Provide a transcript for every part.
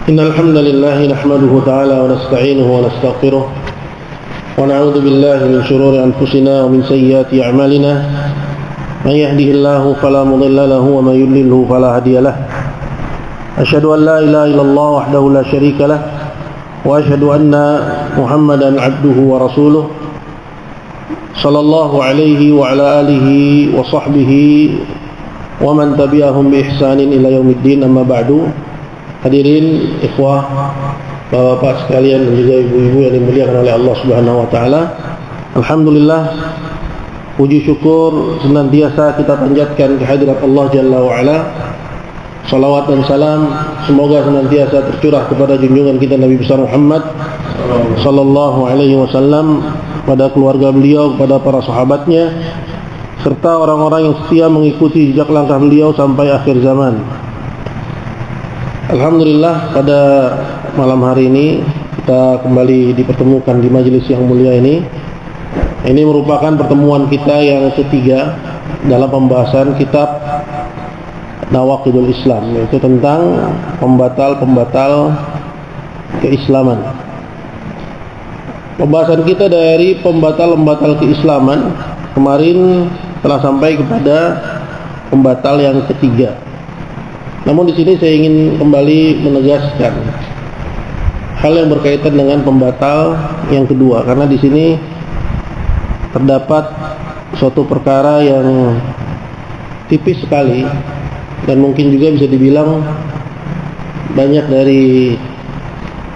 إن الحمد لله نحمده تعالى ونستعينه ونستغفره ونعوذ بالله من شرور أنفسنا ومن سيئات أعمالنا من يهده الله فلا مضل له ومن يضلل فلا هادي له أشهد أن لا إله إلا الله وحده لا شريك له وأشهد أن محمدا عبده ورسوله صلى الله عليه وعلى آله وصحبه ومن تبعهم بإحسان إلى يوم الدين أما بعد. Hadirin ikhwah, bapak-bapak sekalian dan juga ibu-ibu yang dimuliakan oleh Allah Subhanahu wa taala. Alhamdulillah, puji syukur senantiasa kita panjatkan kehadirat Allah Jalla wa Ala. Salawat dan salam semoga senantiasa tercurah kepada junjungan kita Nabi besar Muhammad sallallahu alaihi wasallam, pada keluarga beliau, kepada para sahabatnya, serta orang-orang yang setia mengikuti jejak langkah beliau sampai akhir zaman. Alhamdulillah, pada malam hari ini kita kembali dipertemukan di majelis yang mulia ini. Ini merupakan pertemuan kita yang ketiga dalam pembahasan kitab Nawaqidul Islam, yaitu tentang pembatal-pembatal keislaman. Pembahasan kita dari pembatal-pembatal keislaman kemarin telah sampai kepada pembatal yang ketiga. Namun di sini saya ingin kembali menegaskan hal yang berkaitan dengan pembatal yang kedua, karena di sini terdapat suatu perkara yang tipis sekali dan mungkin juga bisa dibilang banyak dari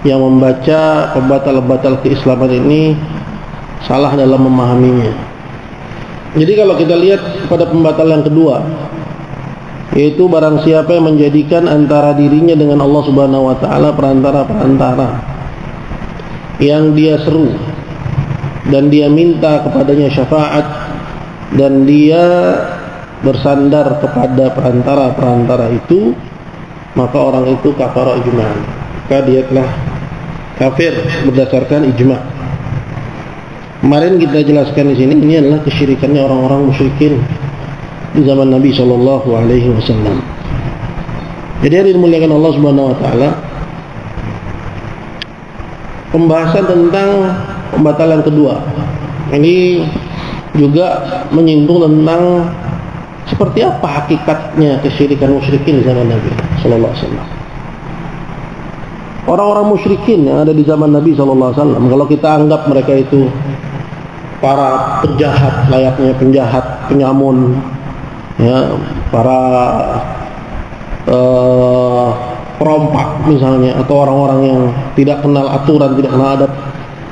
yang membaca pembatal-pembatal keislaman ini salah dalam memahaminya. Jadi kalau kita lihat pada pembatal yang kedua, yaitu barang siapa yang menjadikan antara dirinya dengan Allah Subhanahu wa taala perantara-perantara yang dia seru dan dia minta kepadanya syafaat dan dia bersandar kepada perantara-perantara itu, maka orang itu kafara ijma'an, maka dia telah kafir berdasarkan ijma'. Kemarin kita jelaskan di sini, ini adalah kesyirikannya orang-orang musyrikin di zaman Nabi sallallahu alaihi wasallam. Jadi hari dimuliakan Allah Subhanahu wa taala, pembahasan tentang pembatalan kedua ini juga menyinggung tentang seperti apa hakikatnya kesyirikan musyrikin di zaman Nabi sallallahu alaihi wasallam. Orang-orang musyrikin yang ada di zaman Nabi sallallahu alaihi wasallam, kalau kita anggap mereka itu para penjahat, layaknya penjahat, penyamun, ya, para perompak misalnya, atau orang-orang yang tidak kenal aturan, tidak kenal adab.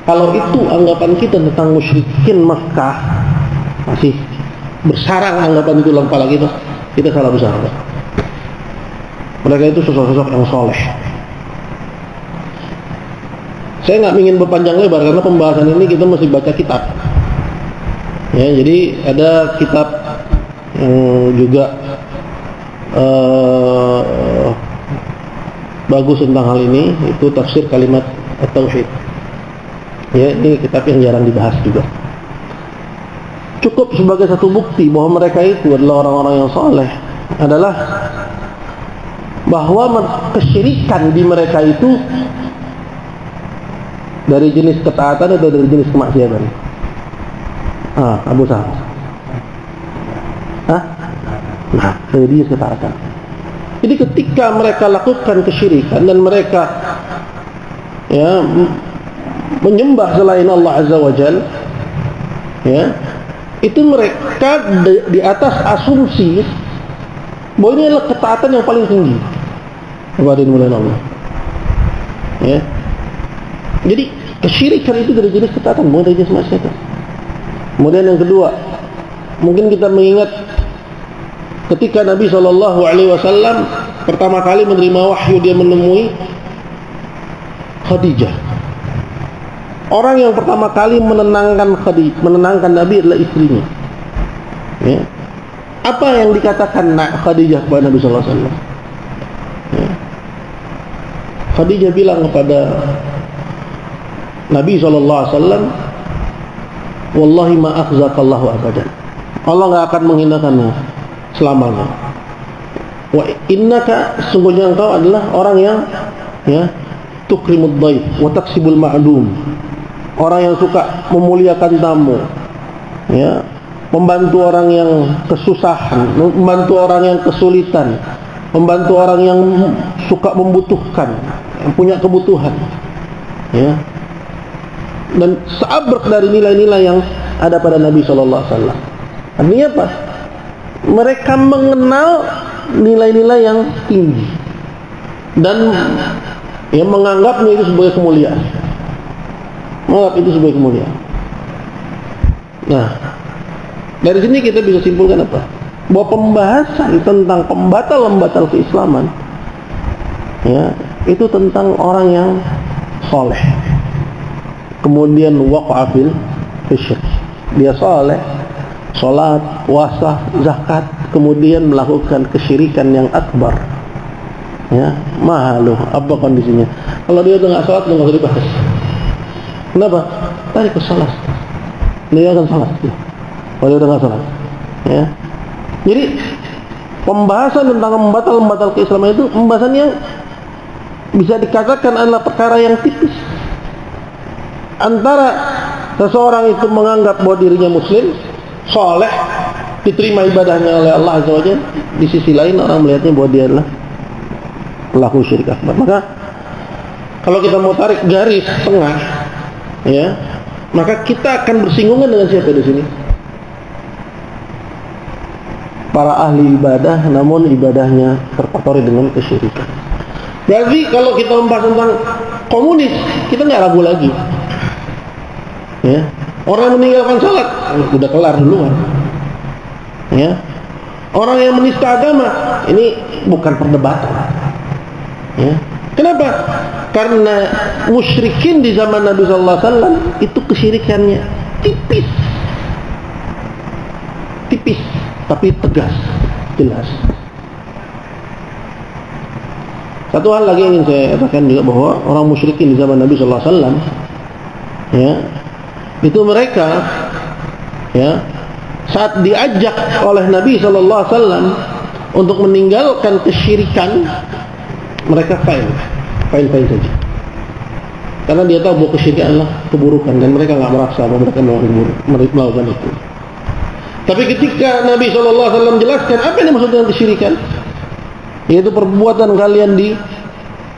Kalau itu anggapan kita tentang musyrikin Makkah, masih bersarang anggapan itu dalam kepala kita salah besar. Mereka itu sosok-sosok yang soleh. Saya nggak ingin berpanjang lebar karena pembahasan ini kita mesti baca kitab. Ya, jadi ada kitab yang juga bagus tentang hal ini, itu tafsir kalimat at-tauhid. Ya, ini kitab yang jarang dibahas juga. Cukup sebagai satu bukti bahwa mereka itu adalah orang-orang yang soleh adalah bahwa kesyirikan di mereka itu dari jenis ketaatan atau dari jenis kemaksiatan. Abu Sahab. Nah, dari jenis ketaatan. Jadi ketika mereka lakukan kesyirikan dan mereka ya menyembah selain Allah Azza wa Jalla, ya, itu mereka di atas asumsi bahwa ini adalah ketaatan yang paling tinggi kepada Allah. Ya. Jadi kesyirikan itu dari jenis ketaatan, bukan dari jenis maksiat. Kemudian yang kedua, mungkin kita mengingat ketika Nabi SAW pertama kali menerima wahyu, dia menemui Khadijah. Orang yang pertama kali menenangkan Nabi adalah istrinya. Ya. Apa yang dikatakan Khadijah kepada Nabi SAW? Ya. Khadijah bilang kepada Nabi SAW, wallahi ma akhzakallahu abadan. Allah enggak akan menghinakanmu selamanya. Wa innaka, sungguhnya engkau adalah orang yang ya, tukrimud dhaif wa taksibul ma'dum. Orang yang suka memuliakan tamu, ya, membantu orang yang kesusahan, membantu orang yang kesulitan, membantu orang yang suka membutuhkan, yang punya kebutuhan, ya. Dan seabrek dari nilai-nilai yang ada pada Nabi sallallahu alaihi wasallam. Artinya apa? Mereka mengenal nilai-nilai yang tinggi dan yang menganggapnya itu sebagai kemuliaan. Menganggap itu sebagai kemuliaan. Nah, dari sini kita bisa simpulkan apa? Bahwa pembahasan tentang pembatal-pembatal keislaman, ya, itu tentang orang yang soleh, kemudian waqa'a fil syirk. Dia soleh, sholat, puasa, zakat, kemudian melakukan kesyirikan yang akbar. Ya, mahaluh, apa kondisinya? Kalau dia udah nggak sholat, udah nggak usah dibahas. Kenapa? Tarik ke sholat. Dia akan sholat. Kalau dia udah nggak sholat, ya. Jadi pembahasan tentang pembatal-pembatal keislaman itu pembahasan yang bisa dikatakan adalah perkara yang tipis. Antara seseorang itu menganggap bahwa dirinya muslim, soleh, diterima ibadahnya oleh Allah Azza wa Jalla, di sisi lain orang melihatnya bahwa dia adalah pelaku syirik akbar. Maka kalau kita mau tarik garis tengah, ya, maka kita akan bersinggungan dengan siapa di sini? Para ahli ibadah, namun ibadahnya terkotori dengan kesyirikan. Jadi kalau kita membahas tentang komunis, kita nggak ragu lagi, ya. Orang yang meninggalkan salat udah kelar duluan, ya. Orang yang menista agama ini bukan perdebatan, ya. Kenapa? Karena musyrikin di zaman Nabi sallallahu alaihi wasallam itu kesyirikannya tipis, tapi tegas, jelas. Satu hal lagi yang ingin saya katakan juga, bahwa orang musyrikin di zaman Nabi sallallahu alaihi wasallam, ya, itu mereka, ya, saat diajak oleh Nabi sallallahu alaihi wasallam untuk meninggalkan kesyirikan, mereka fail saja. Karena dia tahu bahwa kesyirikan adalah keburukan dan mereka nggak merasa bahwa mereka melakukan itu. Tapi ketika Nabi SAW jelaskan apa yang dimaksud dengan kesyirikan, yaitu perbuatan kalian di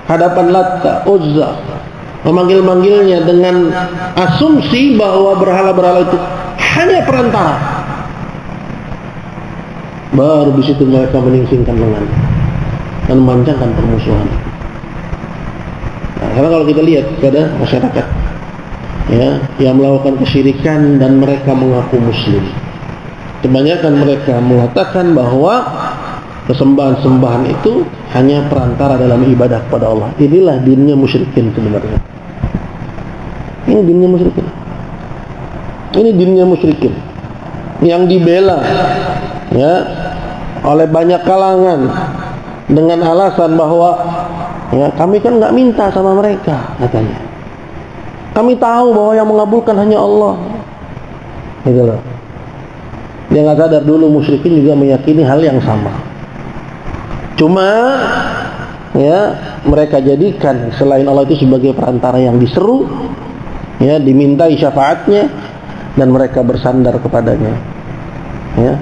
hadapan Latta, Uzza, memanggil-manggilnya dengan asumsi bahwa berhala-berhala itu hanya perantara, baru di situ mereka menyingsingkan lengan dan memancangkan permusuhan. Nah, karena kalau kita lihat pada masyarakat, ya, yang melakukan kesyirikan dan mereka mengaku muslim, kebanyakan mereka mengatakan bahwa kesembahan-sembahan itu hanya perantara dalam ibadah kepada Allah. Inilah dinnya musyrikin sebenarnya. Ini dinnya musyrikin. Ini dinnya musyrikin yang dibela, ya, oleh banyak kalangan dengan alasan bahwa, ya, kami kan nggak minta sama mereka, katanya. Kami tahu bahwa yang mengabulkan hanya Allah. Gitu loh. Dia nggak sadar dulu musyrikin juga meyakini hal yang sama. Cuma, ya, mereka jadikan selain Allah itu sebagai perantara yang diseru, ya, dimintai syafaatnya, dan mereka bersandar kepadanya, ya.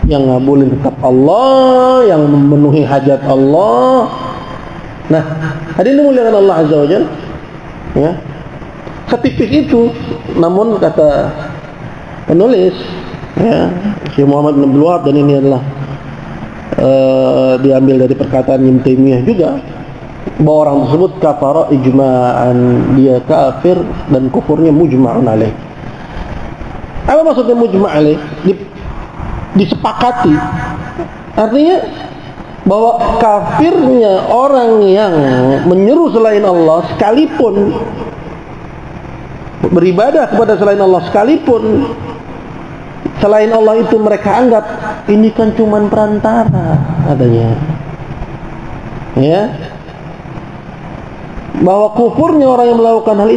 Yang ngabulin tetap Allah, yang memenuhi hajat Allah. Nah, hadirin dimuliakan Allah Azza wa Jalla, ya, setipis itu. Namun kata penulis, ya, Syekh Muhammad bin Abdul Wahab, dan ini adalah diambil dari perkataan Ibnu Taimiyah juga, bahwa orang tersebut kafara ijma'an, dia kafir dan kufurnya mujma'un alaih. Apa maksudnya mujma' alaih? Disepakati. Artinya bahwa kafirnya orang yang menyeru selain Allah, sekalipun beribadah kepada selain Allah, sekalipun selain Allah itu mereka anggap ini kan cuman perantara, adanya, ya, bahwa kufurnya orang yang melakukan hal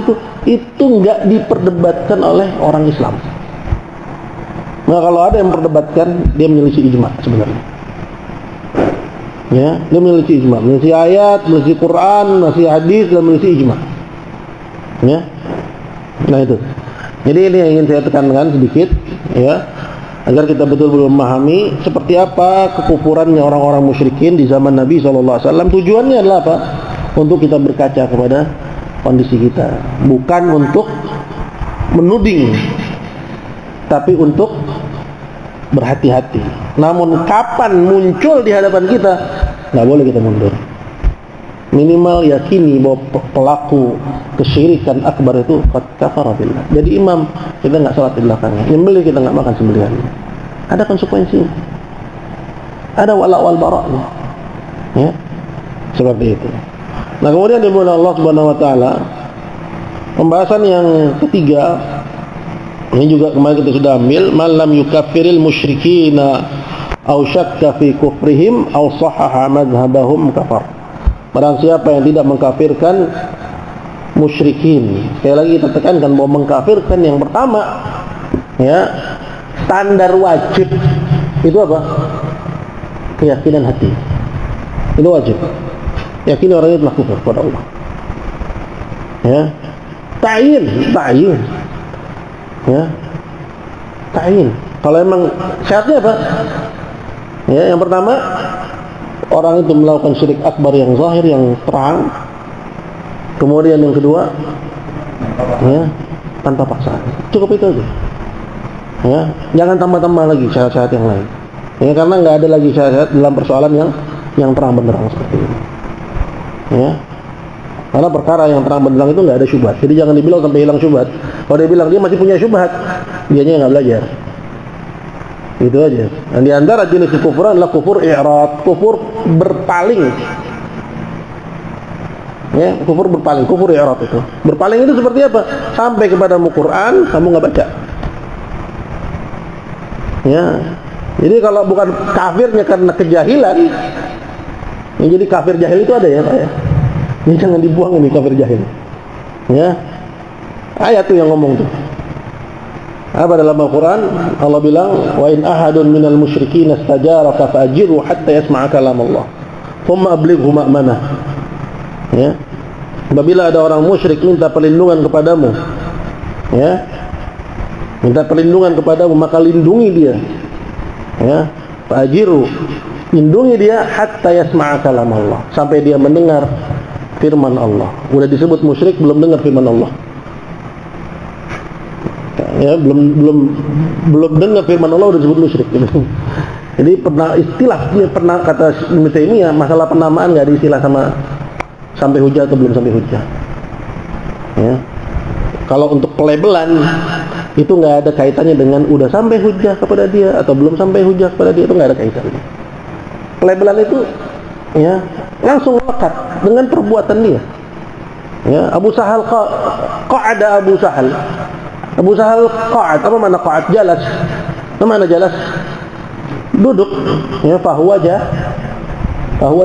itu enggak diperdebatkan oleh orang Islam. Nah, kalau ada yang memperdebatkan, dia menyelisih ijma sebenarnya. Ya, dia menelisik ijma, menelisik ayat, menelisik Quran, menelisik hadis, dan menelisik ijma. Ya. Nah itu. Jadi ini yang ingin saya tekankan sedikit, ya, agar kita betul-betul memahami seperti apa kekufurannya orang-orang musyrikin di zaman Nabi SAW. Tujuannya adalah apa? Untuk kita berkaca kepada kondisi kita, bukan untuk menuding, tapi untuk berhati-hati. Namun kapan muncul di hadapan kita, nggak boleh kita mundur. Minimal yakini bahwa pelaku kesyirikan akbar itu qad kafara billah. Jadi imam kita nggak salat di belakangnya, nyembelih kita nggak makan sembelihannya. Ada konsekuensinya, ada wala wal bara'nya, ya, seperti itu. Nah kemudian dimulai Allah Subhanahu Wa Taala pembahasan yang ketiga. Ini juga kemarin kita sudah ambil, man lam yukaffiril musyrikina aw syakka fi kufrihim aw sahaha madhhabahum kafar. Barang siapa yang tidak mengkafirkan musyrikin. Sekali lagi kita tekankan bahwa mengkafirkan yang pertama, ya, standar wajib itu apa? Keyakinan hati. Itu wajib. Yakin orang itu telah kufur kepada Allah. Ya. Ta'yin. Ya, ta'yin. Kalau emang syaratnya apa? Ya, yang pertama orang itu melakukan syirik akbar yang zahir, yang terang. Kemudian yang kedua, ya, tanpa paksaan. Cukup itu aja. Ya, jangan tambah-tambah lagi syarat-syarat yang lain. Ya, karena nggak ada lagi syarat dalam persoalan yang terang benderang seperti ini. Ya. Karena perkara yang terang benderang itu nggak ada syubhat. Jadi jangan dibilang sampai hilang syubhat. Kalau dia bilang dia masih punya syubhat, dianya nggak belajar. Itu aja. Dan di antara jenis kekufuran adalah kufur i'rad, kufur berpaling. Ya, kufur berpaling, kufur i'rad itu. Berpaling itu seperti apa? Sampai kepadamu Quran, kamu nggak baca. Ya. Jadi kalau bukan kafirnya karena kejahilan, yang jadi kafir jahil itu ada ya, Pak ya. Ini jangan dibuang ini kafir jahil. Ya. Ayat tuh yang ngomong tuh. Apa dalam Al-Quran? Allah bilang, wa in ahadun minal musyrikin istajaraka fa'ajiru hatta yasma'a kalam Allah. Thumma ablighu ma'manah. Ya. Apabila ada orang musyrik minta perlindungan kepadamu, ya, minta perlindungan kepadamu, maka lindungi dia. Ya, fa'ajiru, lindungi dia hatta yasma'a kalam Allah, sampai dia mendengar firman Allah. Udah disebut musyrik belum dengar firman Allah. Ya, belum dengar firman Allah udah disebut musyrik gitu. Jadi pernah kata Ibnu Taimiyah, masalah penamaan enggak ada istilah sama sampai hujah atau belum sampai hujah. Ya. Kalau untuk pelabelan itu enggak ada kaitannya dengan udah sampai hujah kepada dia atau belum sampai hujah kepada dia, itu enggak ada kaitannya. Pelabelan itu, ya, langsung lekat dengan perbuatan dia. Ya, Abu Sahal qa'ada Abu Sahal qa'ad, apa mana qa'ad? Jalas. Apa mana jalas? Duduk. Ya, fahuwa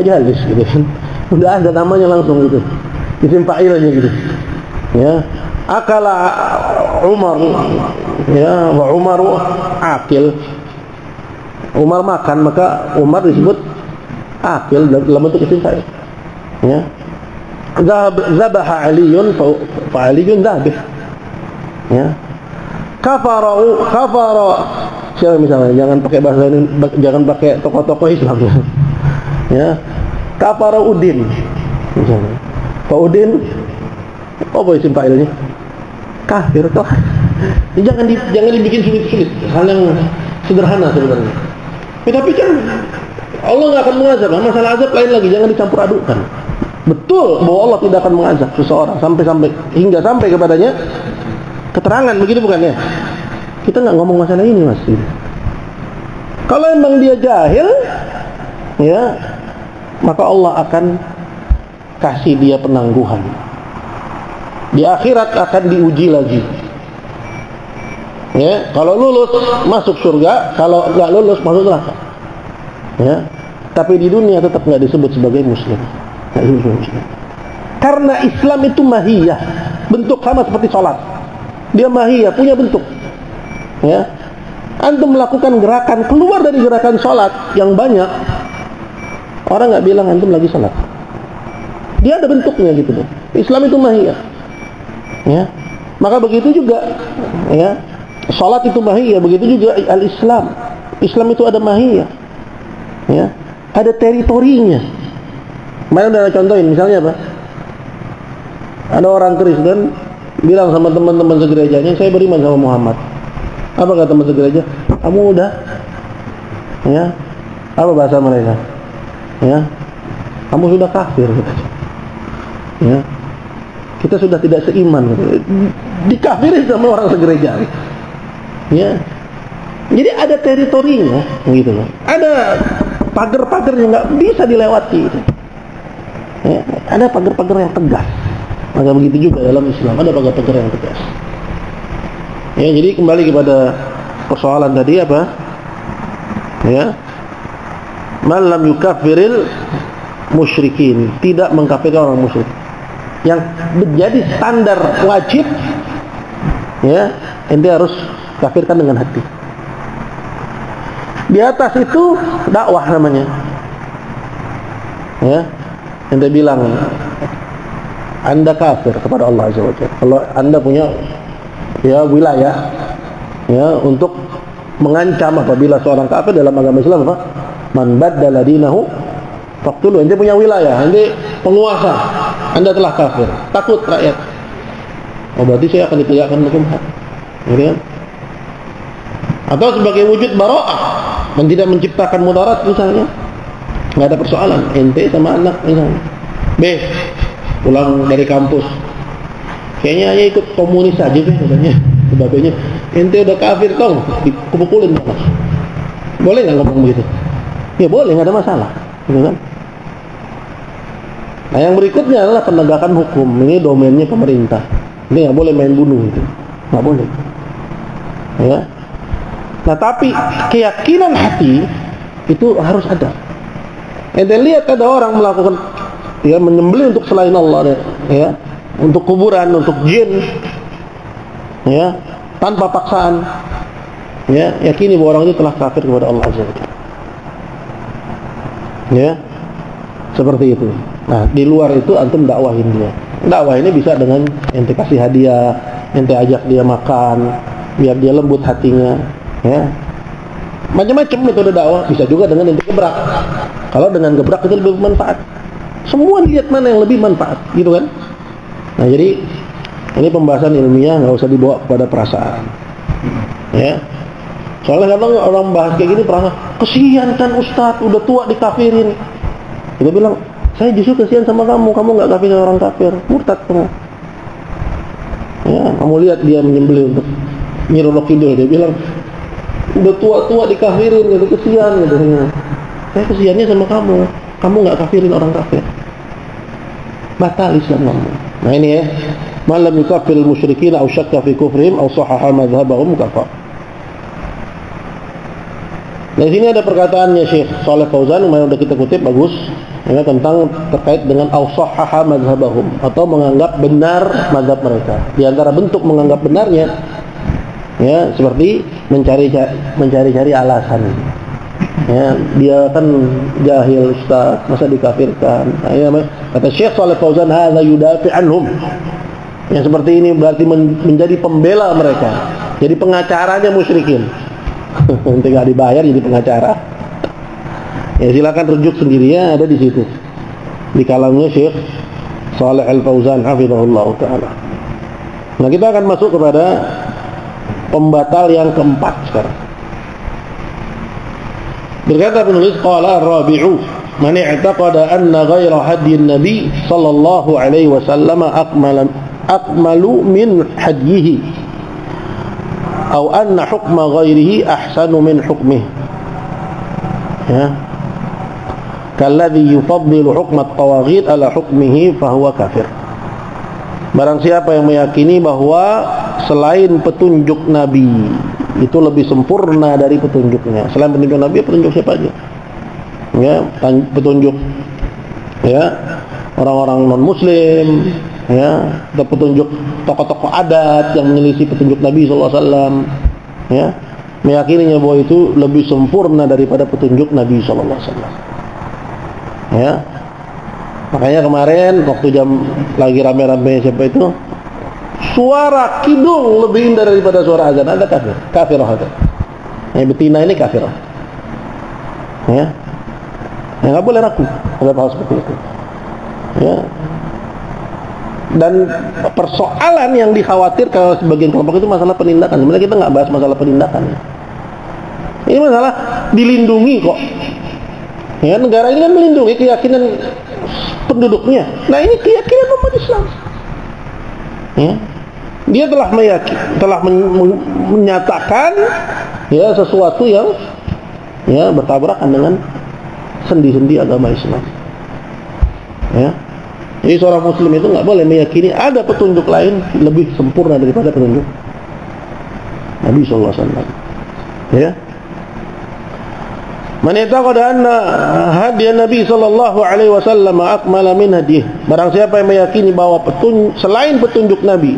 jalis gitu. Udah ada namanya langsung gitu. Isim fa'ilnya gitu. Ya. Akala Umar, ya, wa Umaru akil. Umar makan, maka Umar disebut akil dalam bentuk isim fa'il. Ya. Zabaha Aliyun fa Aliyun zabih. Ya. Kafara siapa misalnya, jangan pakai bahasa ini, jangan pakai tokoh-tokoh Islam ya. Kafara Udin misalnya. Pak Udin apa isim fa'ilnya? Kafir toh. Jangan dibikin sulit-sulit, hal yang sederhana sebenarnya. Tapi kan Allah nggak akan mengazab. Masalah azab lain lagi, jangan dicampur adukkan. Betul bahwa Allah tidak akan mengazab seseorang hingga sampai kepadanya keterangan, begitu bukan ya? Kita nggak ngomong masalah ini, Mas. Kalau emang dia jahil, ya, maka Allah akan kasih dia penangguhan. Di akhirat akan diuji lagi. Ya, kalau lulus masuk surga, kalau nggak lulus masuk neraka. Ya, tapi di dunia tetap nggak disebut sebagai muslim. Karena Islam itu mahiyah, bentuk sama seperti sholat. Dia mahiyah, punya bentuk. Ya, antum melakukan gerakan keluar dari gerakan sholat yang banyak, Orang nggak bilang antum lagi salat. Dia ada bentuknya gitu loh. Islam itu mahiyah. Ya. Maka begitu juga ya. Salat itu mahiyah, begitu juga al-Islam. Islam itu ada mahiyah. Ya. Ada teritorinya. Kemarin udah contohin, misalnya apa? Ada orang Kristen bilang sama teman-teman segerejanya, saya beriman sama Muhammad. Apa kata teman segereja? Kamu udah, ya, apa bahasa mereka? Ya, kamu sudah kafir. Ya, kita sudah tidak seiman. Dikafirin sama orang segereja. Ya, jadi ada teritorinya, gitu loh. Ada pagar-pagar yang nggak bisa dilewati. Ya, ada pagar-pagar yang tegas. Maka begitu juga dalam Islam ada pagar-pagar yang tegas. Ya, jadi kembali kepada persoalan tadi apa? Ya, man lam yukaffiril musyrikin, tidak mengkafirkan orang musyrik. Yang menjadi standar wajib, ya, ente harus kafirkan dengan hati. Di atas itu dakwah namanya. Ya, ente bilang Anda kafir kepada Allah Azza wa Jalla. Kalau Anda punya ya wilayah ya untuk mengancam apabila seorang kafir dalam agama Islam apa? Man baddala dinahu faqtuluh. Ente punya wilayah, ente penguasa, Anda telah kafir. Takut rakyat. Oh, berarti saya akan ditegakkan hukum had. Gitu kan? Atau sebagai wujud bara'ah, dan tidak menciptakan mudarat misalnya. Enggak ada persoalan, ente sama anak misalnya. B pulang dari kampus, kayaknya hanya ikut komunis saja katanya, sebabnya ente udah kafir tau, dipukulin malah. Boleh nggak ngomong begitu? Ya boleh, nggak ada masalah, gitu kan? Nah, yang berikutnya adalah penegakan hukum. Ini domainnya pemerintah. Ini nggak boleh main bunuh, gitu. Nggak boleh. Ya. Nah, tapi keyakinan hati itu harus ada. Ente lihat ada orang melakukan ya menyembelih untuk selain Allah ya, untuk kuburan, untuk jin ya, tanpa paksaan ya, yakini bahwa orang itu telah kafir kepada Allah Azza wa Jalla. Ya, seperti itu. Nah, di luar itu antum dakwahin dia. Dakwah ini bisa dengan ente kasih hadiah, ente ajak dia makan biar dia lembut hatinya ya. Macam-macam metode dakwah, bisa juga dengan ente gebrak. Kalau dengan gebrak itu lebih bermanfaat. Semua lihat mana yang lebih manfaat, gitu kan? Nah, jadi ini pembahasan ilmiah, nggak usah dibawa kepada perasaan. Ya. Soalnya kadang orang bahas kayak gini perasaan, kesian kan Ustadz, udah tua dikafirin. Kita bilang, saya justru kesian sama kamu nggak kafir sama orang kafir, murtad kamu. Ya, kamu lihat dia menyembelih untuk Nyi Roro Kidul, dia bilang, udah tua-tua dikafirin, gitu, kesian, gitu. Saya kesiannya sama kamu nggak kafirin orang kafir. Batal Islam kamu. Nah ini ya, man lam yukaffiril musyrikin aw syakka fi kufrihim aw sahaha madhhabahum kafar. Nah, di sini ada perkataannya Syekh Shalih Fauzan yang sudah kita kutip, bagus ya, tentang terkait dengan aw sahaha madhhabahum, atau menganggap benar mazhab mereka. Di antara bentuk menganggap benarnya ya, seperti mencari-cari alasan. Ya, dia kan jahil Ustaz, masa dikafirkan. Nah, ya, kata Syekh Shalih Fauzan, hadza yudafi anhum. Yang seperti ini berarti menjadi pembela mereka, jadi pengacaranya musyrikin. Nanti nggak dibayar jadi pengacara. Ya, silakan rujuk sendiri ya, ada di situ di kalamnya Syekh Shalih Al-Fauzan hafizahullah taala. Nah, kita akan masuk kepada pembatal yang keempat sekarang. Berkata penulis, qala ar-rabi'u man i'taqada anna ghayra hadyin nabi sallallahu alaihi wasallam akmalu min hadyihi aw anna hukma ghairihi ahsanu min hukmihi ya, kalladhi yufaddilu hukma at-tawaghit ala hukmihi fahuwa kafir. Barang siapa yang meyakini bahwa selain petunjuk nabi itu lebih sempurna dari petunjuknya. Selain petunjuk Nabi, petunjuk siapa aja? Ya, petunjuk ya orang-orang non-Muslim, ya, atau petunjuk tokoh-tokoh adat yang menyelisih petunjuk Nabi SAW, ya, meyakininya bahwa itu lebih sempurna daripada petunjuk Nabi SAW. Ya. Makanya kemarin waktu jam lagi rame-rame siapa itu, suara kidung lebih indah daripada suara azan, ada kafirah ada. Yang betina ini kafirah. Ya. Ya nggak boleh ragu ada hal seperti itu. Ya. Dan persoalan yang dikhawatir kalau sebagian kelompok itu masalah penindakan. Sebenarnya kita nggak bahas masalah penindakan. Ini masalah dilindungi kok. Ya, negara ini kan melindungi keyakinan penduduknya. Nah, ini keyakinan umat Islam. Ya. Dia telah menyatakan ya sesuatu yang ya bertabrakan dengan sendi-sendi agama Islam. Ya. Jadi seorang muslim itu nggak boleh meyakini ada petunjuk lain lebih sempurna daripada petunjuk Nabi sallallahu alaihi wasallam. Ya. Man yataqada anna hadiyan Nabi sallallahu alaihi wasallam akmala min hadih. Barang siapa yang meyakini bahwa selain petunjuk Nabi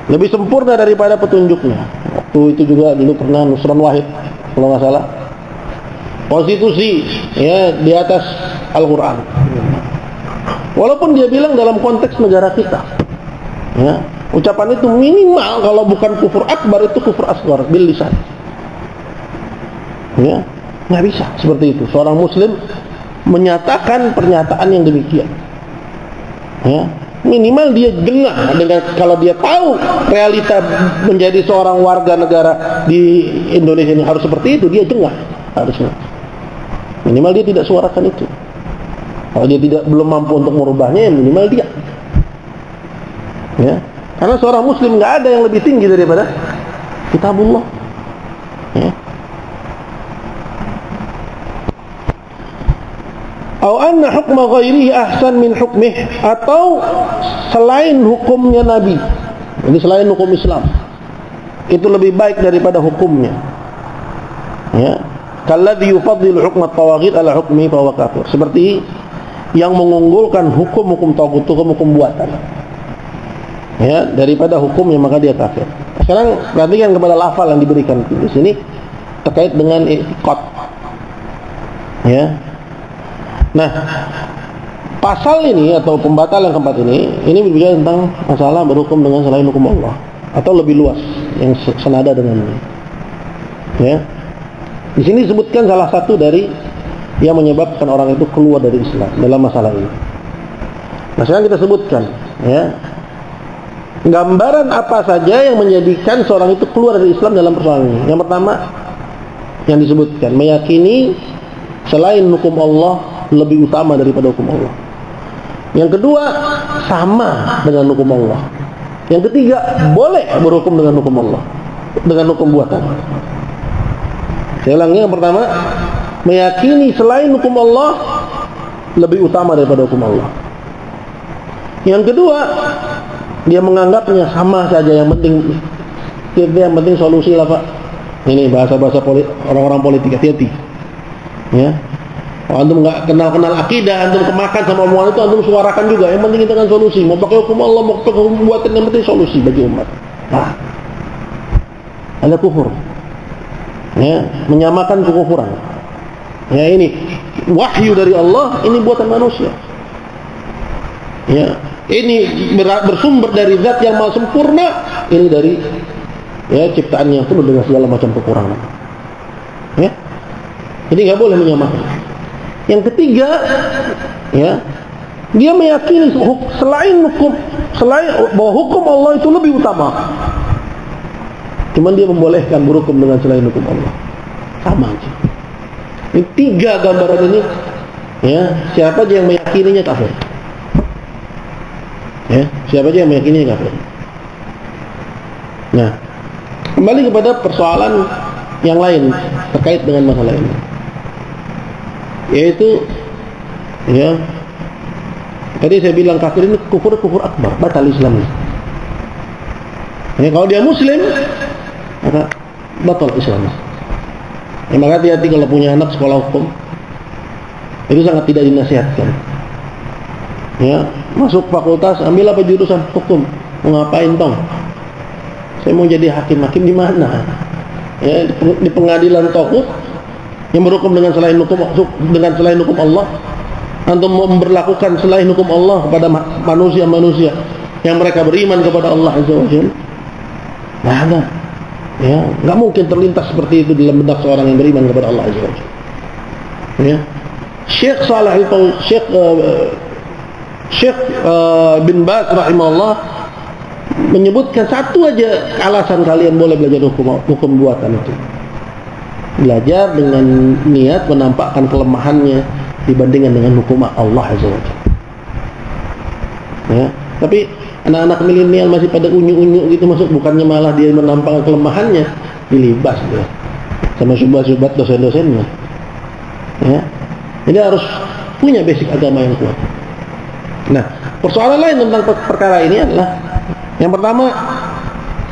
lebih sempurna daripada petunjuknya. Waktu itu juga dulu pernah Nusron Wahid kalau nggak salah. Konstitusi ya di atas Al-Qur'an. Walaupun dia bilang dalam konteks negara kita. Ya, ucapan itu minimal kalau bukan kufur akbar itu kufur asghar bil lisan. Ya. Nggak bisa seperti itu. Seorang muslim menyatakan pernyataan yang demikian. Ya, minimal dia jengah dengan kalau dia tahu realita menjadi seorang warga negara di Indonesia ini harus seperti itu, dia jengah harusnya. Minimal dia tidak suarakan itu. Kalau dia belum mampu untuk merubahnya, ya minimal dia. Ya, karena seorang muslim nggak ada yang lebih tinggi daripada kitabullah. Ya. Atau anna hukma ghairihi ahsan min hukmih, atau selain hukumnya Nabi, jadi selain hukum Islam itu lebih baik daripada hukumnya. Ya, kalladzi yufaddilu hukma at-tawaghit ala hukmi fa huwa kafir. Seperti yang mengunggulkan hukum-hukum tagut, hukum-hukum buatan, ya, daripada hukumnya, maka dia kafir. Sekarang perhatikan kepada lafal yang diberikan di sini terkait dengan i'tiqad. Ya. Nah, pasal ini atau pembatal yang keempat ini berbicara tentang masalah berhukum dengan selain hukum Allah atau lebih luas yang senada dengan ini. Ya. Di sini disebutkan salah satu dari yang menyebabkan orang itu keluar dari Islam dalam masalah ini. Nah, sekarang kita sebutkan, ya, gambaran apa saja yang menjadikan seorang itu keluar dari Islam dalam persoalan ini. Yang pertama yang disebutkan, meyakini selain hukum Allah lebih utama daripada hukum Allah. Yang kedua, sama dengan hukum Allah. Yang ketiga, boleh berhukum dengan hukum Allah, dengan hukum buatan. Saya ulangi, yang pertama, meyakini selain hukum Allah lebih utama daripada hukum Allah. Yang kedua, dia menganggapnya sama saja, yang penting solusi lah Pak. Ini bahasa-bahasa orang-orang politik, hati-hati. Ya. Kalau antum nggak kenal akidah, antum kemakan sama omongan itu, antum suarakan juga. Yang penting kita kan solusi. Mau pakai hukum Allah, mau pakai hukum buatan, yang penting solusi bagi umat. Nah, ada kufur. Ya, menyamakan kekufuran. Ya, ini wahyu dari Allah, ini buatan manusia. Ya, ini bersumber dari zat yang maha sempurna, ini dari ya ciptaan yang penuh dengan segala macam kekurangan. Ya, jadi nggak boleh menyamakan. Yang ketiga, ya, dia meyakini selain bahwa hukum Allah itu lebih utama. Cuman dia membolehkan berhukum dengan selain hukum Allah. Sama aja. Ini tiga gambaran ini, ya, siapa aja yang meyakininya kafir. Ya, siapa aja yang meyakininya kafir. Nah, kembali kepada persoalan yang lain terkait dengan masalah ini, yaitu, ya, tadi saya bilang kafir ini kufur akbar, batal Islamnya. Ya, kalau dia muslim, maka batal Islamnya. Ya, maka hati-hati kalau punya anak sekolah hukum, itu sangat tidak dinasihatkan. Ya, masuk fakultas, ambil apa jurusan hukum, mau ngapain tong? Saya mau jadi hakim di mana? Ya, di pengadilan tauhid yang berhukum dengan selain hukum Allah. antum memberlakukan selain hukum Allah kepada manusia-manusia yang mereka beriman kepada Allah Azza wa Jalla? Nah, ada. Ya, nggak mungkin terlintas seperti itu dalam benak seorang yang beriman kepada Allah Azza wa Jalla. Ya. Syekh bin Baz rahimahullah menyebutkan satu aja alasan kalian boleh belajar hukum buatan itu. Belajar dengan niat menampakkan kelemahannya dibandingkan dengan hukum Allah Azza wa Jalla. Ya, tapi anak-anak milenial masih pada unyu-unyu gitu masuk, bukannya malah dia menampakkan kelemahannya, dilibas dia sama syubhat-syubhat dosen-dosennya. Ya. Jadi harus punya basic agama yang kuat. Nah, persoalan lain tentang perkara ini adalah yang pertama,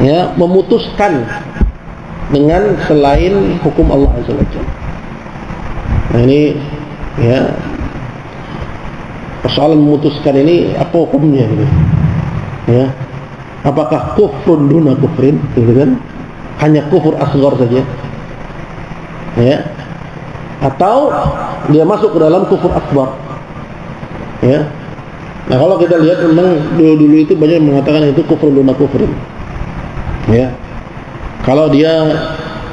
ya, memutuskan dengan selain hukum Allah Azza wa Jalla. Nah, ini ya, persoalan memutuskan ini apa hukumnya gitu. Ya. Apakah kufrun duna kufrin, gitu kan? Hanya kufur asghar saja. Ya. Atau dia masuk ke dalam kufur akbar. Ya. Nah, kalau kita lihat memang dulu itu banyak yang mengatakan itu kufur duna kufrin. Ya. Kalau dia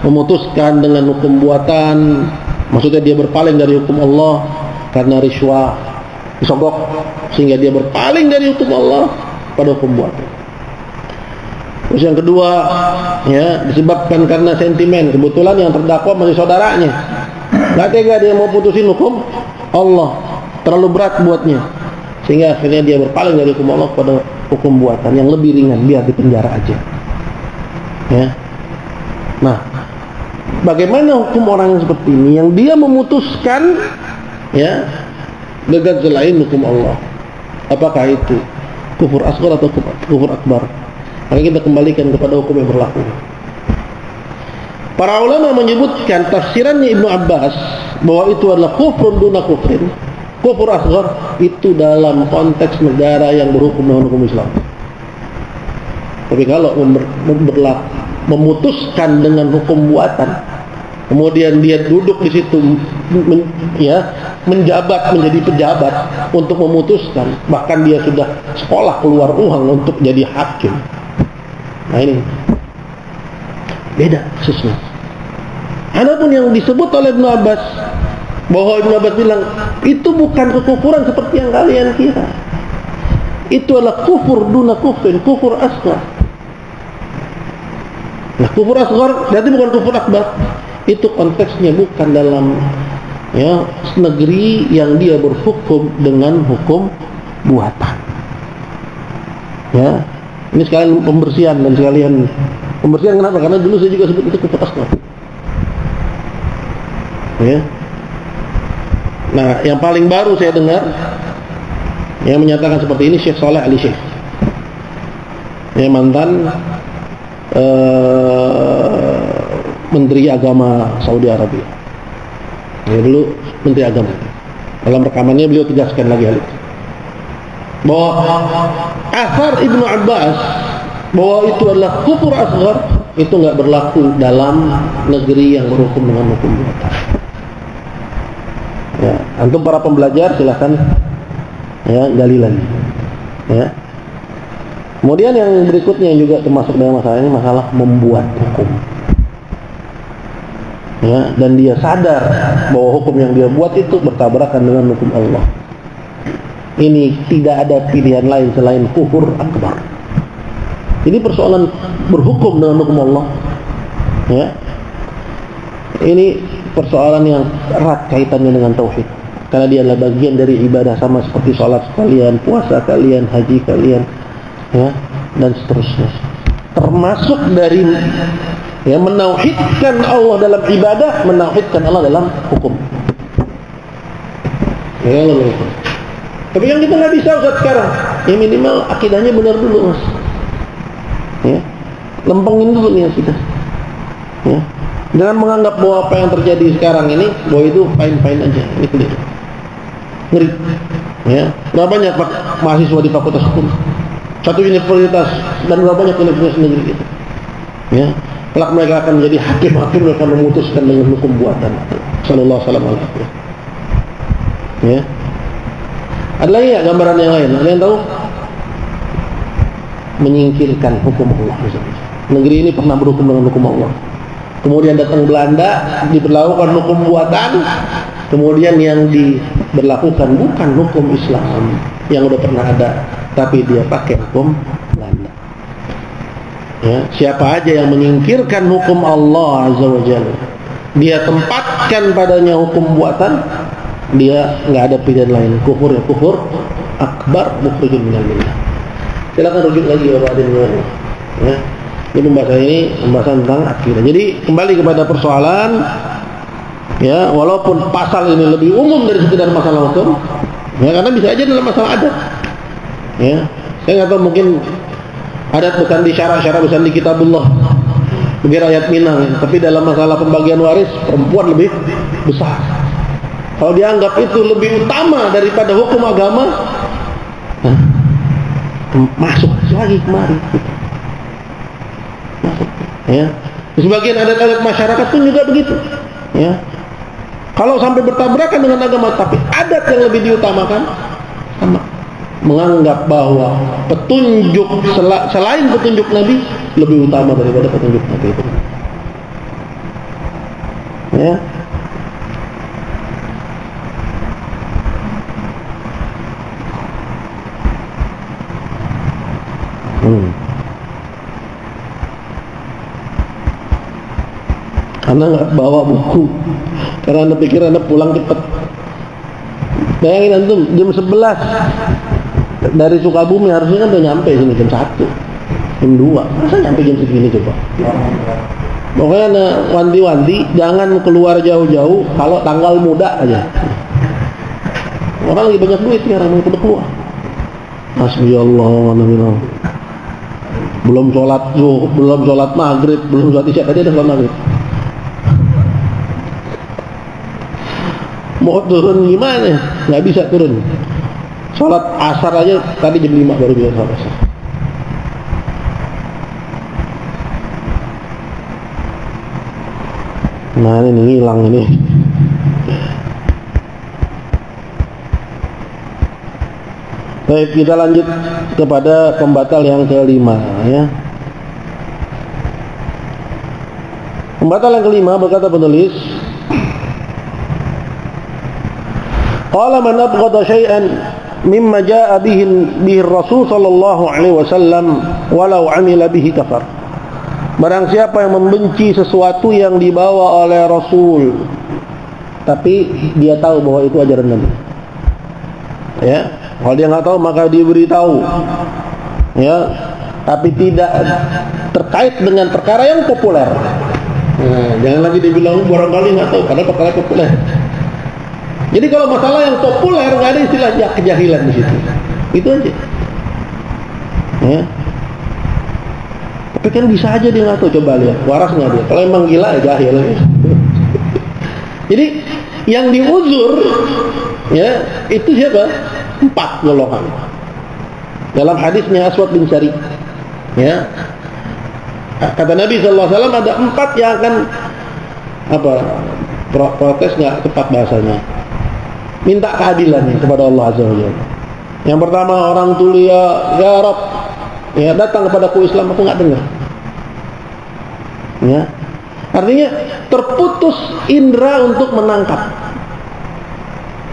memutuskan dengan hukum buatan, maksudnya dia berpaling dari hukum Allah karena riswah, disogok, sehingga dia berpaling dari hukum Allah pada hukum buatan. Terus yang kedua, ya, disebabkan karena sentimen. Kebetulan yang terdakwa masih saudaranya, nggak tega dia mau putusin hukum Allah, terlalu berat buatnya, sehingga akhirnya dia berpaling dari hukum Allah pada hukum buatan yang lebih ringan, biar dipenjara aja. Ya. Nah, bagaimana hukum orang yang seperti ini yang dia memutuskan, ya, dengan selain hukum Allah? Apakah itu kufur asghar atau kufur akbar? Maka kita kembalikan kepada hukum yang berlaku. Para ulama menyebutkan tafsirannya Ibnu Abbas bahwa itu adalah kufrun duna kufrin, kufur asghar, itu dalam konteks negara yang berhukum dengan hukum Islam. Tapi kalau memutuskan dengan hukum buatan, kemudian dia duduk di situ, menjabat, menjadi pejabat untuk memutuskan, bahkan dia sudah sekolah keluar uang untuk jadi hakim. Nah, ini beda kasusnya. Adapun yang disebut oleh Ibnu Abbas, bahwa Ibnu Abbas bilang itu bukan kekufuran seperti yang kalian kira, itu adalah kufur duna kufrin, kufur asghar. Nah, kufur asghar berarti bukan kufur akbar. Itu konteksnya bukan dalam, ya, negeri yang dia berhukum dengan hukum buatan. Ya, ini sekalian pembersihan dan sekalian pembersihan. Kenapa? Karena dulu saya juga sebut itu kufur asghar. Ya. Nah, yang paling baru saya dengar yang menyatakan seperti ini Syekh Saleh Ali Syekh, ya, mantan Menteri Agama Saudi Arabia. Ya, dulu Menteri Agama. Dalam rekamannya beliau tegaskan lagi hal itu, bahwa asar Ibnu Abbas bahwa itu adalah kufur asghar itu nggak berlaku dalam negeri yang berhukum dengan hukum buatan. Ya, antum para pembelajar silahkan, ya, gali lagi. Ya. Kemudian yang berikutnya yang juga termasuk dalam masalah ini, masalah membuat hukum. Ya, dan dia sadar bahwa hukum yang dia buat itu bertabrakan dengan hukum Allah. Ini tidak ada pilihan lain selain kufur akbar. Ini persoalan berhukum dengan hukum Allah. Ya. Ini persoalan yang erat kaitannya dengan tauhid. Karena dia adalah bagian dari ibadah, sama seperti sholat kalian, puasa kalian, haji kalian, ya, dan seterusnya. Termasuk dari, ya, menauhidkan Allah dalam ibadah, menauhidkan Allah dalam hukum. Ya, tapi yang kita nggak bisa Ustaz sekarang, ya, minimal akidahnya benar dulu, Mas. Ya, lempengin dulu nih akidah. Ya, jangan menganggap bahwa apa yang terjadi sekarang ini bahwa itu fine-fine aja. Ini keliru. Ngeri. Ya, berapa banyak mahasiswa di Fakultas Hukum, satu universitas, dan berapa banyak universitas negeri itu. Ya, kelak mereka akan menjadi hakim-hakim, mereka memutuskan dengan hukum buatan. Sallallahu alaihi wasallam. Ya. Ada lagi nggak gambaran yang lain? Ada yang tahu? Menyingkirkan hukum Allah. Negeri ini pernah berhukum dengan hukum Allah. Kemudian datang Belanda, diberlakukan hukum buatan. Kemudian yang diberlakukan bukan hukum Islam yang udah pernah ada, tapi dia pakai hukum Belanda. Ya, siapa aja yang menyingkirkan hukum Allah Azza wa Jalla, dia tempatkan padanya hukum buatan, dia nggak ada pilihan lain. Kufur ya kufur akbar, mukhrijun minal millah. Silakan rujuk lagi Bapak Adin. Ya. Ini pembahasan tentang akidah. Jadi kembali kepada persoalan, ya, walaupun pasal ini lebih umum dari sekedar masalah hukum, ya, karena bisa aja dalam masalah adat. Ya, saya nggak tahu, mungkin adat bukan di syara-syara, bukan di kitabullah, bagi rakyat Minang, ya. Tapi dalam masalah pembagian waris perempuan lebih besar. Kalau dianggap itu lebih utama daripada hukum agama, nah, masuk lagi kemari. Ya, di sebagian adat-adat masyarakat pun juga begitu. Ya, kalau sampai bertabrakan dengan agama, tapi adat yang lebih diutamakan, sama, menganggap bahwa petunjuk selain petunjuk Nabi lebih utama daripada petunjuk Nabi itu. Ya. Karena nggak bawa buku, karena anda pikir anda pulang cepat. Bayangin antum jam 11 dari Sukabumi, harusnya kan udah nyampe sini jam 1, jam 2, masa nyampe jam segini coba? Pokoknya anda wanti-wanti jangan keluar jauh-jauh kalau tanggal muda aja. Orang lagi banyak duit sekarang, mau keluar. Hasbiyallah, belum sholat zuhur, belum sholat maghrib, belum sholat isya, tadi ada sholat maghrib. Mau turun gimana? Nggak bisa turun. Sholat asar aja tadi jam 5 baru bisa sholat asar. Nah ini hilang ini. Baik, kita lanjut kepada pembatal yang kelima, ya. Pembatal yang kelima, berkata penulis, qala man abghada syai'an mimma jaa'a bihi Rasul sallallahu alaihi wasallam walau 'amila bihi kafar. Barang siapa yang membenci sesuatu yang dibawa oleh Rasul tapi dia tahu bahwa itu ajaran Nabi. Ya, kalau dia nggak tahu maka diberitahu. Ya, tapi tidak terkait dengan perkara yang populer. Nah, jangan lagi dibilang barangkali nggak tahu karena perkara populer. Jadi kalau masalah yang populer nggak ada istilah kejahilan di situ. Itu aja. Ya. Tapi kan bisa aja dia nggak tahu, coba lihat waras nggak dia. Kalau emang gila ya jahil. Jadi yang diuzur, ya itu siapa? 4 golongan. Dalam hadisnya Aswad bin Syari, ya kata Nabi SAW ada 4 yang akan protes nggak tepat bahasanya, minta keadilan kepada Allah Azza wa Jalla. Yang pertama orang tuli, ya Rabb, ya datang kepadaku Islam, aku nggak dengar. Ya, artinya terputus indera untuk menangkap.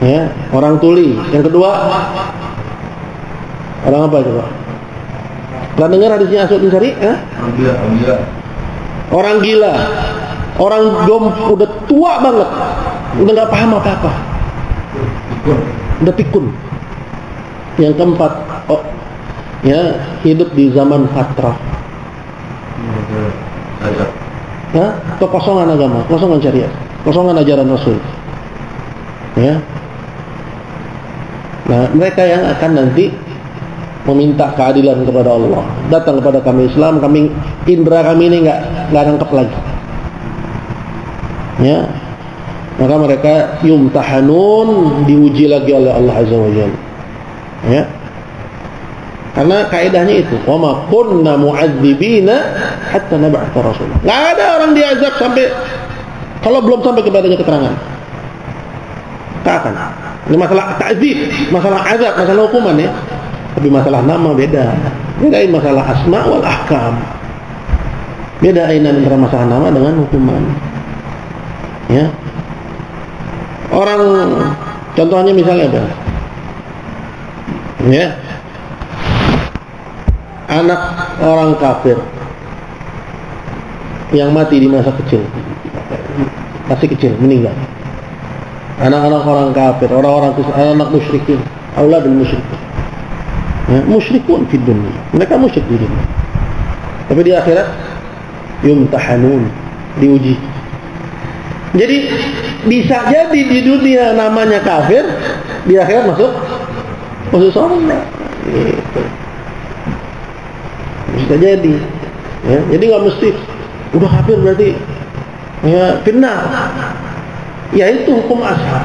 Ya, orang tuli. Yang kedua, orang apa coba? Pernah dengar hadisnya Aswad bin Syari? Ya? Orang gila, orang udah tua banget, udah nggak paham apa-apa, udah pikun. Yang keempat, ya hidup di zaman fatrah, ya kekosongan agama, kosongan syariat, kosongan ajaran Rasul. Ya, nah mereka yang akan nanti meminta keadilan kepada Allah, datang kepada kami Islam, kami indera kami ini nggak nangkep lagi. Ya, maka mereka yumtahanun, diuji lagi oleh Allah Azza wa Jalla. Ya, karena kaidahnya itu, wa ma kunna mu'adzibina hatta nab'atha rasulah. Nggak ada orang diazab sampai kalau belum sampai kepadanya keterangan. Tak akan. Ini masalah ta'zib, masalah azab, masalah hukuman ya. Tapi masalah nama beda. Bedain masalah asma wal ahkam. Bedain antara masalah nama dengan hukuman. Ya. Orang contohnya misalnya apa? Ya. Anak orang kafir yang mati di masa kecil, masih kecil, meninggal. Anak-anak orang kafir, orang-orang anak musyrikin, auladul musyrikin. Ya, musyrikun di dunia. Mereka musyrik di dunia. Tapi di akhirat yumtahanun, diuji. Jadi bisa jadi di dunia namanya kafir, di akhirat masuk surga. Gitu. Bisa jadi. Ya, jadi nggak mesti udah kafir berarti ya finnar. Ya itu hukum ashar.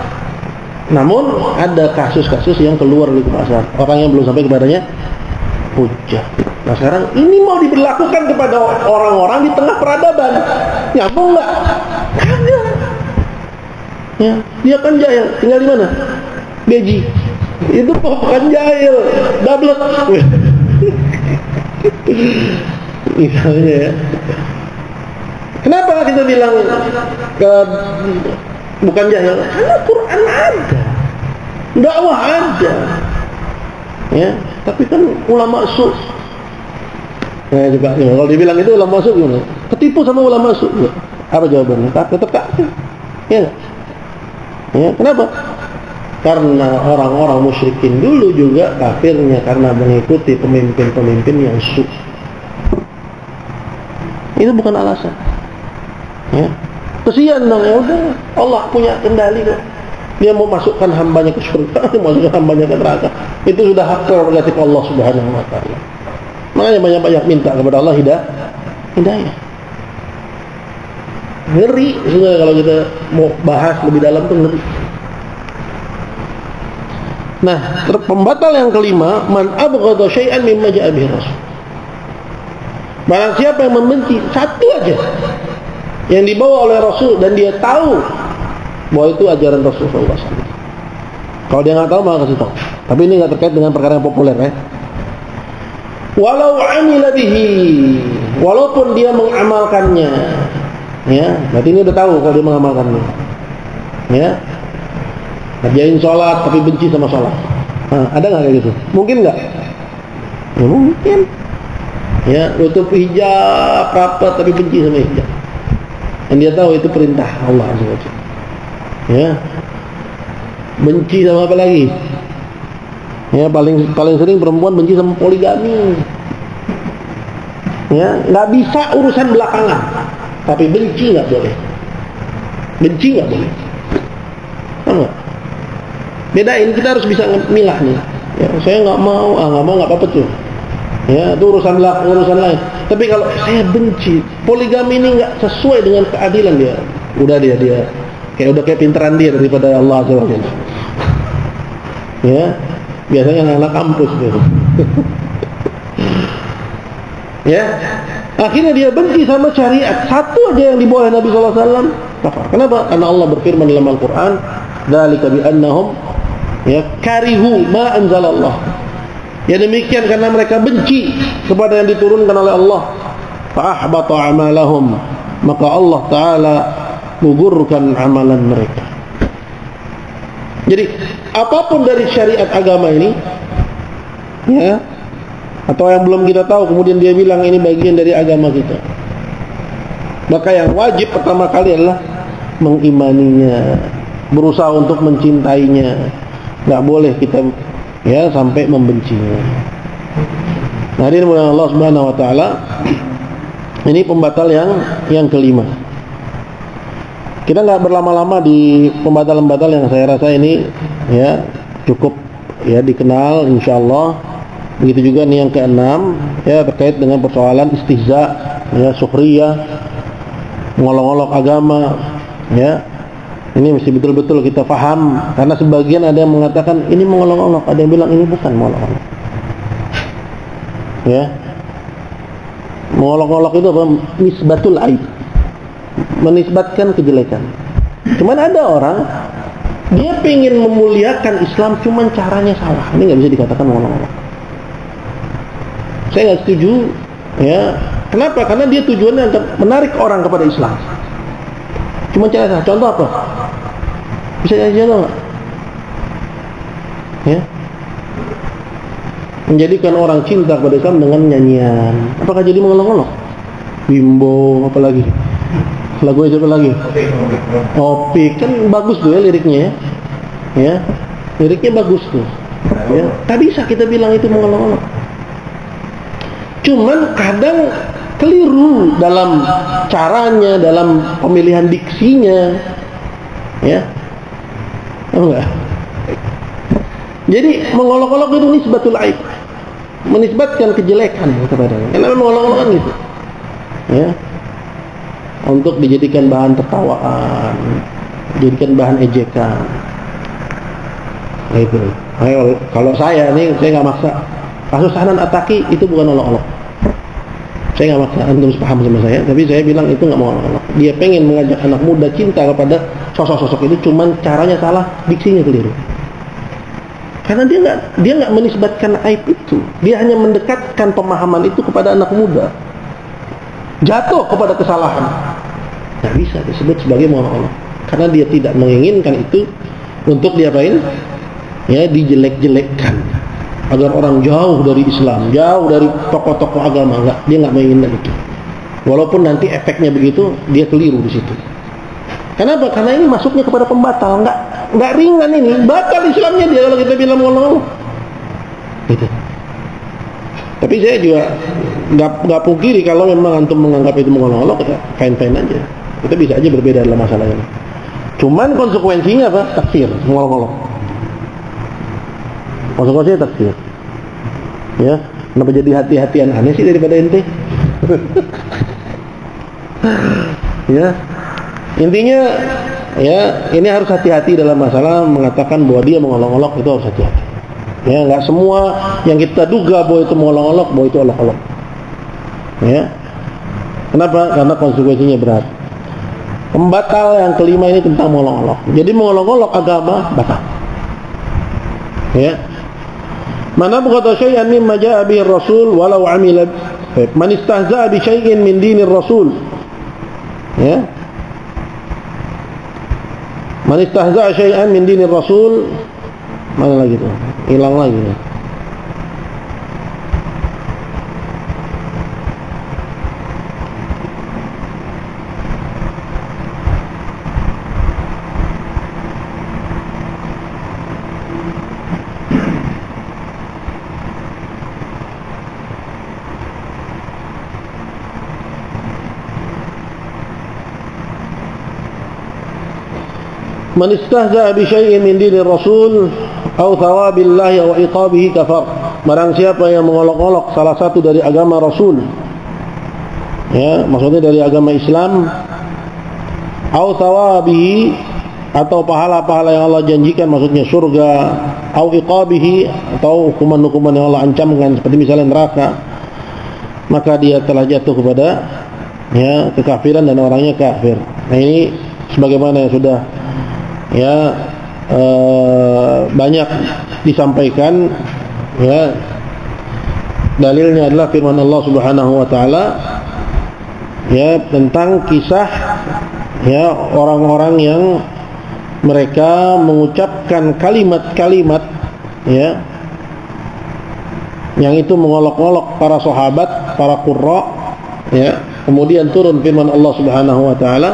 Namun ada kasus-kasus yang keluar dari hukum ashar. Orang yang belum sampai kepadanya hujjah. Nah sekarang ini mau diberlakukan kepada orang-orang di tengah peradaban. Nyambung nggak? Kagak. Ya, dia kan jahil. Tinggal di mana? Beji. Itu bukan jahil, dablek. Misalnya ya. Kenapa kita bilang bukan jahil? Karena Quran ada, dakwah ada, ya. Tapi kan ulama su. Nah, juga kalau dibilang itu ulama su gimana? Ketipu sama ulama su. Apa jawabannya? Tetap kafir. Ya. Ya, kenapa? Karena orang-orang musyrikin dulu juga kafirnya karena mengikuti pemimpin-pemimpin yang su. Itu bukan alasan. Ya. Kesian dong, ya udah. Allah punya kendali kok. Dia mau masukkan hambanya ke surga, masukkan hambanya ke neraka. Itu sudah hak prerogatif Allah Subhanahu wa taala. Makanya banyak-banyak minta kepada Allah hidayah. Ngeri sebenarnya kalau kita mau bahas lebih dalam tuh ngeri. Nah, pembatal yang kelima, man abghadha syai'an mimma ja'a bihi Rasul. Barang siapa yang membenci satu aja yang dibawa oleh Rasul dan dia tahu bahwa itu ajaran Rasulullah SAW. Kalau dia nggak tahu malah kasih tahu. Tapi ini nggak terkait dengan perkara yang populer ya. Walau amila bihi, walaupun dia mengamalkannya, ya, berarti ini udah tahu kalau dia mengamalkannya. Ya, kerjain sholat tapi benci sama sholat. Nah, ada nggak kayak gitu? Mungkin nggak? Ya mungkin. Ya, tutup hijab rapat tapi benci sama hijab. Dan dia tahu itu perintah Allah Azza wa Jalla. Ya. Benci sama apa lagi? Ya, paling sering perempuan benci sama poligami. Ya, nggak bisa urusan belakangan. Tapi benci nggak boleh. Benci nggak boleh. Enggak. Bedain, kita harus bisa milah nih. Ya, saya nggak mau, nggak apa-apa tuh. Ya, itu urusan lain. Tapi kalau saya benci, poligami ini nggak sesuai dengan keadilan dia. Udah dia kayak pinteran dia daripada Allah Azza wa Jalla. Ya, biasanya anak kampus gitu. Ya, akhirnya dia benci sama syariat. Satu aja yang dibawa Nabi sallallahu alaihi wasallam. Kenapa? Karena Allah berfirman dalam Al-Qur'an, "Dzalika bi annahum karihu ma anzalallah." Ya demikian karena mereka benci kepada yang diturunkan oleh Allah. Fa ahbata amalahum, maka Allah Ta'ala gugurkan amalan mereka. Jadi apapun dari syariat agama ini, ya, atau yang belum kita tahu kemudian dia bilang ini bagian dari agama kita, maka yang wajib pertama kali adalah mengimaninya, berusaha untuk mencintainya. Nggak boleh kita sampai membencinya. Nah, ini mudah Allah Subhanahu wa taala. Ini pembatal yang kelima. Kita nggak berlama-lama di pembatal-pembatal yang saya rasa ini ya cukup ya dikenal insyaallah. Begitu juga nih yang keenam ya terkait dengan persoalan istihza, ya sukhriyah, ngolok-ngolok agama, ya. Ini mesti betul-betul kita paham, karena sebagian ada yang mengatakan ini mengolok-olok, ada yang bilang ini bukan mengolok-olok. Ya. Mengolok-olok itu apa? Nisbatul aib. Menisbatkan kejelekan. Cuman ada orang Dia pengen memuliakan Islam, cuman caranya salah. Ini nggak bisa dikatakan mengolok-olok. Saya nggak setuju. Ya, kenapa? Karena dia tujuannya untuk menarik orang kepada Islam. Cuma cara salah. Contoh apa? Bisa aja nggak? Ya, menjadikan orang cinta kepada Islam dengan nyanyian. Apakah jadi mengolok-olok? Bimbo, apalagi? Lagu aja apa lagi? Opik, kan bagus tuh ya liriknya ya. Ya, liriknya bagus tuh. Ya, tak bisa kita bilang itu mengolok-olok. Cuman kadang keliru dalam caranya, dalam pemilihan diksinya. Ya. Tahu enggak? Jadi mengolok-olok itu nisbatul aib. Menisbatkan kejelekan kepadanya. Karena mengolok-olok kan gitu. Ya. Untuk dijadikan bahan tertawaan, dijadikan bahan ejekan. Nah itu. Ayo, kalau saya nih, saya nggak maksa. Kasus Hanan Attaqi itu bukan olok-olok. Saya nggak maksa antum paham sama saya, tapi saya bilang itu nggak mau olok-olok. Dia pengen mengajak anak muda cinta kepada sosok-sosok itu, cuman caranya salah, diksinya keliru. Karena dia nggak menisbatkan aib itu. Dia hanya mendekatkan pemahaman itu kepada anak muda. Jatuh kepada kesalahan, nggak bisa disebut sebagai mengolok-olok, karena dia tidak menginginkan itu untuk diapain? Ya, dijelek-jelekkan agar orang jauh dari Islam, jauh dari tokoh-tokoh agama. Dia nggak menginginkan itu. Walaupun nanti efeknya begitu, dia keliru di situ. Kenapa? Karena ini masuknya kepada pembatal, nggak ringan ini, batal Islamnya dia kalau kita bilang mengolok-olok. Gitu. Tapi saya juga nggak pungkiri kalau memang antum menganggap itu mengolok-olok, ya fine-fine aja. Kita bisa aja berbeda dalam masalah ini. Cuman konsekuensinya apa? Takfir, mengolok-olok. Konsekuensinya takfir. Ya, kenapa jadi hati-hatian aneh sih daripada ente? Ya, intinya ya ini harus hati-hati dalam masalah mengatakan bahwa dia mengolok-olok, itu harus hati-hati. Ya, nggak semua yang kita duga bahwa itu mengolok-olok, bahwa itu olok-olok. Ya, kenapa? Karena konsekuensinya berat. Pembatal yang kelima ini tentang mengolok-olok. Jadi mengolok-olok agama batal. Ya. Mana berkata syai'an mimma ja'a bihi Rasul walau 'amila man istahza'a bi syai'in min dinir Rasul. Ya. Man istahza'a syai'an min dinir Rasul. Mana lagi tuh? Hilang lagi nih. Man istahza'a bi syai'in min dinir Rasul aw thawabillahi wa iqabihi kafar. Barang siapa yang mengolok-olok salah satu dari agama Rasul, ya, maksudnya dari agama Islam, aw thawabihi, atau pahala-pahala yang Allah janjikan, maksudnya surga, aw iqabihi, atau hukuman-hukuman yang Allah ancamkan seperti misalnya neraka, maka dia telah jatuh kepada ya kekafiran dan orangnya kafir. Nah ini sebagaimana yang sudah ya banyak disampaikan, ya, dalilnya adalah firman Allah Subhanahu wa taala ya tentang kisah ya orang-orang yang mereka mengucapkan kalimat-kalimat ya yang itu mengolok-olok para sahabat, para qurra, ya, kemudian turun firman Allah Subhanahu wa taala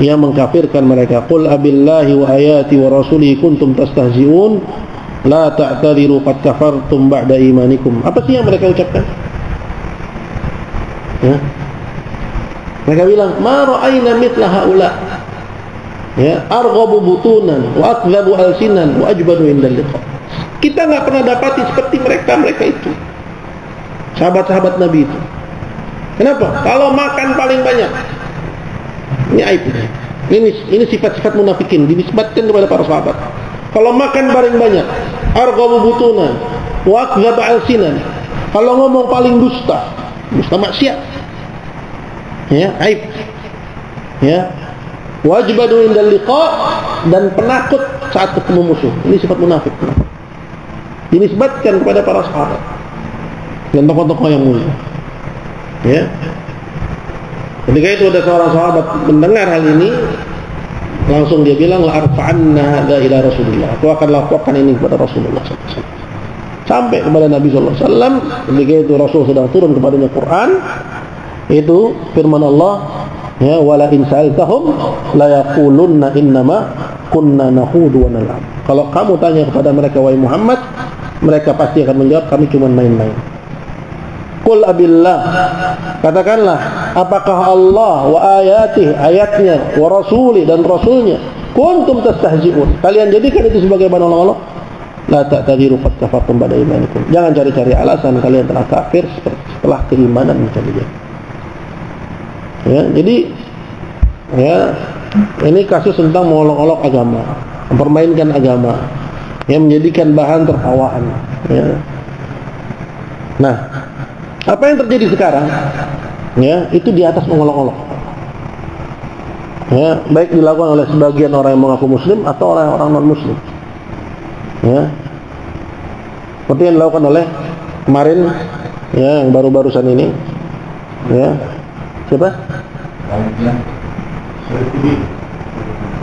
yang mengkafirkan mereka. Qul abillahi wa ayati wa rasulihi kuntum tastahzi'un la ta'tadiru qad kafartum ba'da imanikum. Apa sih yang mereka ucapkan? Ya. Mereka bilang, ma ra'ayna mithla haula. Ya, arghabu butunan wa akdzabu alsinan wa ajbadu indal liqa. Kita enggak pernah dapati seperti mereka itu. Sahabat-sahabat Nabi itu. Kenapa? Kalau makan paling banyak. Ini aib. Ini sifat-sifat munafikin dinisbatkan kepada para sahabat. Kalau makan paling banyak, arghabu butunan, wa akdzaba alsinan. Kalau ngomong paling dusta maksiat. Ya, aib. Ya. Wajibadu indal liqa, dan penakut saat ketemu musuh. Ini sifat munafik. Dinisbatkan kepada para sahabat dan tokoh-tokoh yang mulia. Ya. Ketika itu ada seorang sahabat mendengar hal ini, langsung dia bilang, la arfa'anna hadza ila Rasulillah. Aku akan laporkan ini kepada Rasulullah SAW. Sampai kepada Nabi SAW. Ketika itu Rasul sedang turun kepadanya Quran. Itu firman Allah, ya, wala in sa'altahum la yaqulunna innama kunna nakhudu wa nal'ab. Kalau kamu tanya kepada mereka, wahai Muhammad, mereka pasti akan menjawab, kami cuma main-main. Qul abillah, katakanlah, apakah Allah wa ayatih, ayatnya, wa rasuli, dan rasulnya, kuntum tastahzi'un, kalian jadikan itu sebagai bahan olok-olok? La ta'tadiru qad kafartum ba'da imanikum. Jangan cari-cari alasan kalian telah kafir setelah keimanan kalian. Ya, jadi ya, ini kasus tentang mengolok-olok agama, mempermainkan agama, yang menjadikan bahan tertawaan. Ya. Nah, apa yang terjadi sekarang? Ya, itu di atas mengolok-olok. Ya, baik dilakukan oleh sebagian orang yang mengaku Muslim atau orang-orang non-Muslim. Ya, seperti yang dilakukan oleh kemarin, ya, yang baru-barusan ini. Ya, siapa?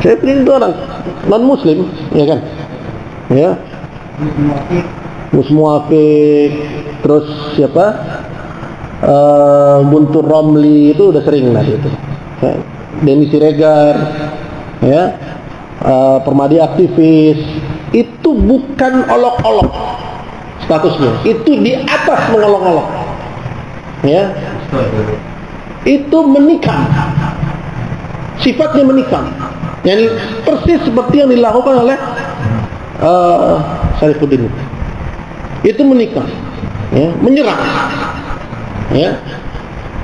Syaifuddin itu orang non-Muslim, ya kan? Ya, Musmuafik, terus siapa? Guntur Romli itu udah sering lah itu. Ya. Denny Siregar, ya, Permadi aktivis, itu bukan olok-olok statusnya, itu di atas mengolok-olok. Ya, itu menikam, sifatnya menikam, yang persis seperti yang dilakukan oleh Syaifuddin. Itu menikam, ya, menyerang. Ya.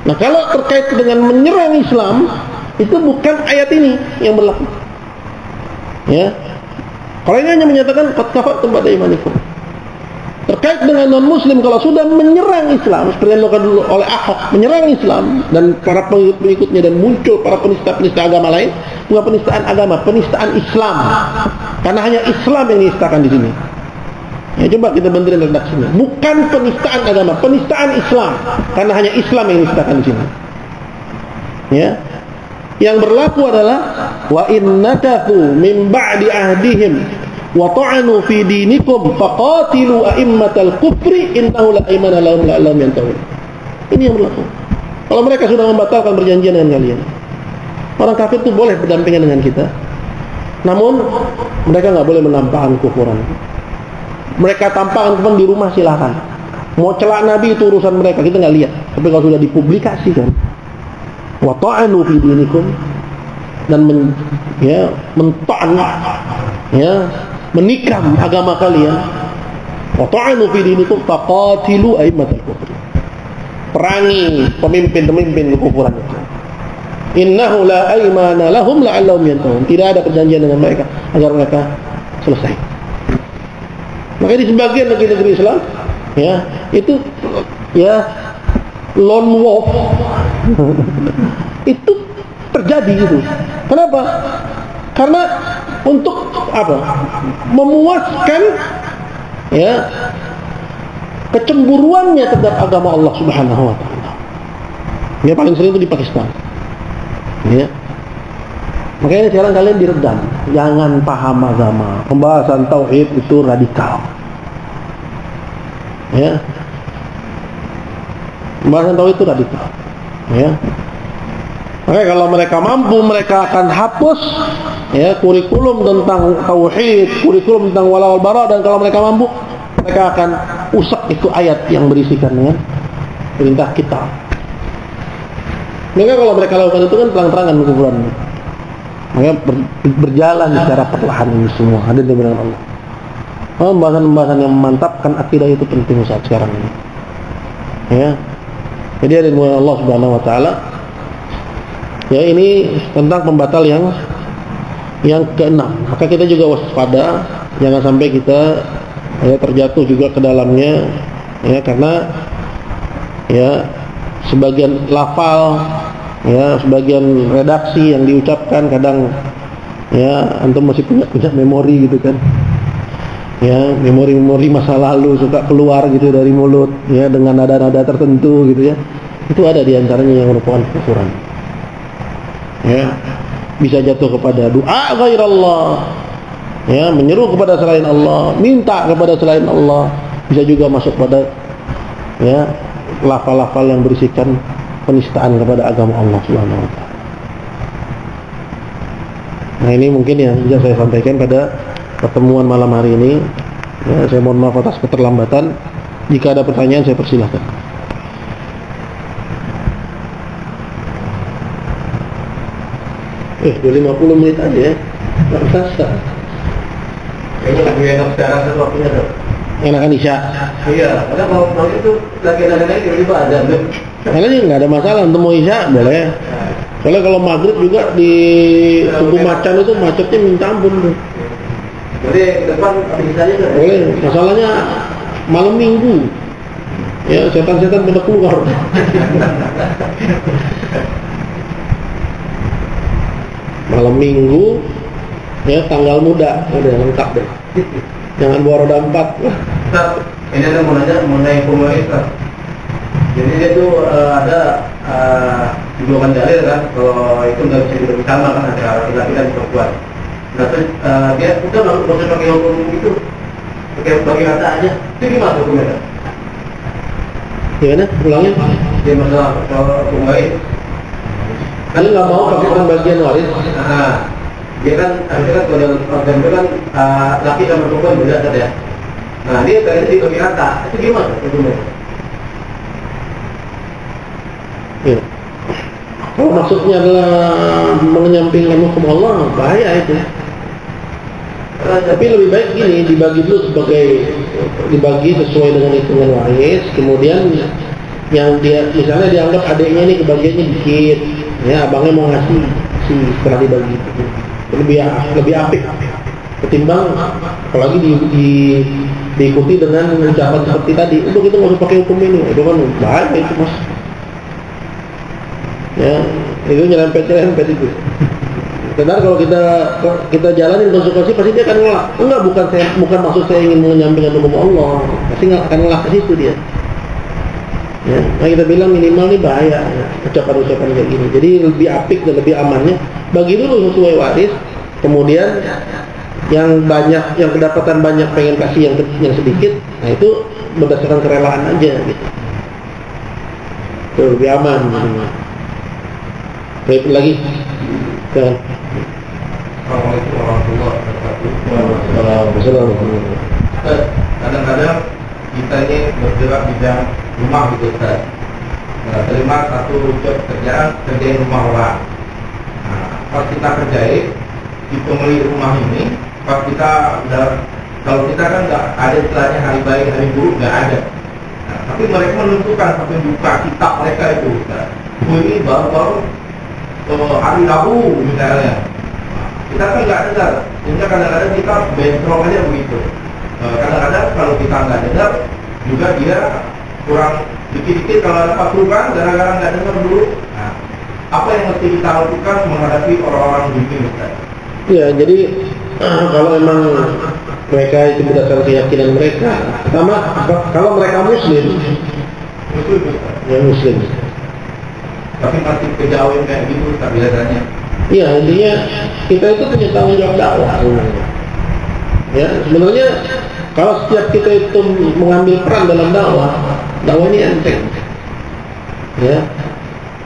Nah, kalau terkait dengan menyerang Islam, itu bukan ayat ini yang berlaku. Ya. Kalau ini hanya menyatakan qad kafartum ba'da imanikum. Terkait dengan non-Muslim, kalau sudah menyerang Islam, seperti yang dilakukan dulu oleh Ahok, menyerang Islam dan para pengikut-pengikutnya, dan muncul para penista-penista agama lain, bukan penistaan agama, penistaan Islam. Karena hanya Islam yang dinistakan di sini. Ya, coba kita benerin redaksinya. Bukan penistaan agama, penistaan Islam. Karena hanya Islam yang dinistakan di sini. Ya. Yang berlaku adalah wa innakathu min ba'di ahdihim wa ta'anu fi dinikum faqatilu a'immatal kufri innahu la imana lahum la'allam yantahun. Ini yang berlaku. Kalau mereka sudah membatalkan perjanjian dengan kalian, orang kafir itu boleh berdampingan dengan kita, namun mereka nggak boleh menampakkan kufuran. Mereka tampakkan kufuran di rumah silahkan. Mau celak Nabi itu urusan mereka, kita nggak lihat. Tapi kalau sudah dipublikasikan, wa ta'anu fi dinikum, dan mentan, ya, menikam agama kalian, wa ta'anu fi dinikum faqatilu a'immatal kufri, perangi pemimpin-pemimpin kekufuran itu. Innahu la aymana lahum la'allahum yantahun. Tidak ada perjanjian dengan mereka agar mereka selesai. Maka di sebagian negeri-negeri Islam, ya, itu, ya, lone wolf itu terjadi gitu. Kenapa? Karena untuk apa? Memuaskan, ya, kecemburuannya terhadap agama Allah Subhanahu wa taala. Ya, paling sering itu di Pakistan. Ya. Makanya sekarang kalian diredam, jangan paham agama. Pembahasan tauhid itu radikal. Ya. Pembahasan tauhid itu radikal. Ya. Makanya kalau mereka mampu, mereka akan hapus, ya, kurikulum tentang tauhid, kurikulum tentang wala wal bara, dan kalau mereka mampu, mereka akan usap itu ayat yang berisikan dengan perintah kita. Maka kalau mereka lakukan itu kan terang-terangan kekufuran. Makanya berjalan secara perlahan ini semua ada di belakang Allah. Pembahasan-pembahasan yang memantapkan akidah itu penting saat sekarang ini. Ya. Jadi ada di belakang Allah Subhanahu wa taala. Ya, ini tentang pembatal yang keenam. Maka kita juga waspada, jangan sampai kita, ya, terjatuh juga ke dalamnya, ya, karena, ya, sebagian lafal, ya, sebagian redaksi yang diucapkan kadang, Ya, antum masih punya memori gitu kan. Ya, memori masa lalu suka keluar gitu dari mulut ya dengan nada-nada tertentu gitu ya. Itu ada di antaranya yang merupakan kekufuran. Ya, bisa jatuh kepada doa ghairallah. Ya, menyeru kepada selain Allah, minta kepada selain Allah. Bisa juga masuk pada ya, lafal-lafal yang berisikan penistaan kepada agama Allah Subhanahu wa taala. Nah, ini mungkin yang bisa saya sampaikan pada pertemuan malam hari ini. Ya, saya mohon maaf atas keterlambatan. Jika ada pertanyaan saya persilahkan. 50 menit aja ya. Enggak usah. Kayaknya lebih enak sekarang itu waktunya tuh. Enakan Isya. Iya, karena kalau itu lagi enak-enak tiba-tiba ada. Karena sih nggak ada masalah untuk mau Isya boleh. Soalnya kalau maghrib juga di Tugu Macan itu macetnya minta ampun tuh. Jadi ke depan habis Isyanya kan? Boleh. Masalahnya malam Minggu. Ya, setan-setan pada keluar. Malam Minggu ya, tanggal muda udah lengkap deh. Jangan bawa roda 4. Ustaz, ini ada mau nanya mengenai pemerintah. Jadi dia tuh ada dua dalil kan, kalau itu nggak bisa duduk sama kan, ada laki-laki dan perempuan. Nah terus dia udah nggak usah pakai hukum itu, pakai bagi rata aja. Itu gimana hukumnya? Gimana? Ulangin. Dia masalah soal hukum lain. Kan nggak mau pakai pembagian waris. Nah, dia kan harusnya kan kalau organ itu kan laki sama perempuan beda kan ya. Nah dia tadi dibagi rata, itu gimana hukumnya? Ya. Kalau maksudnya adalah menyampingkan hukum Allah, bahaya itu. Tapi lebih baik gini, dibagi sesuai dengan hitungan waris. Kemudian yang dia misalnya dianggap adiknya ini kebagiannya dikit, ya abangnya mau ngasih setelah dibagi. Lebih apik ketimbang apalagi diikuti dengan ucapan seperti tadi. Untuk itu nggak usah pakai hukum ini, itu kan bahaya itu mas. Ya, itu nyerempet itu. Benar kalau kita jalanin konsekuensi pasti dia akan ngelak. Bukan maksud saya ingin menyampingkan hukum Allah. Pasti akan ngelak ke situ dia. Ya, nah kita bilang minimal nih bahaya ya, ucapan-ucapan kayak gini. Jadi lebih apik dan lebih amannya bagi dulu sesuai waris. Kemudian yang kedapatan banyak pengen kasih yang sedikit. Nah itu berdasarkan kerelaan aja gitu. Itu lebih aman. Baik lagi. Jangan. Assalamualaikum warahmatullahi wabarakatuh. Kadang-kadang kita ini bergerak di bidang rumah gitu Ustaz. Terima satu job kerjain rumah orang. Nah, pas kita kerjain di pemilik rumah ini, pas kita kalau kita kan nggak ada istilahnya hari baik hari buruk, nggak ada. Nah, tapi mereka menentukan sampai buka kitab mereka itu Ustaz. Ini baru hari Rabu misalnya. Kita kan nggak dengar, sehingga kadang-kadang kita bentrok aja begitu. Kadang-kadang kalau kita nggak dengar, juga dia kurang dikit-dikit kalau ada pasukan gara-gara nggak dengar dulu. Nah, apa yang mesti kita lakukan menghadapi orang-orang begini, Ustaz? Ya, jadi kalau memang mereka itu berdasarkan keyakinan mereka, pertama kalau mereka Muslim, ya Muslim. Tapi masih kejauhan kayak gitu Ustaz biasanya. Iya, intinya kita itu punya tanggung jawab dakwah. Ya, sebenarnya kalau setiap kita itu mengambil peran dalam dakwah ini enteng. Ya,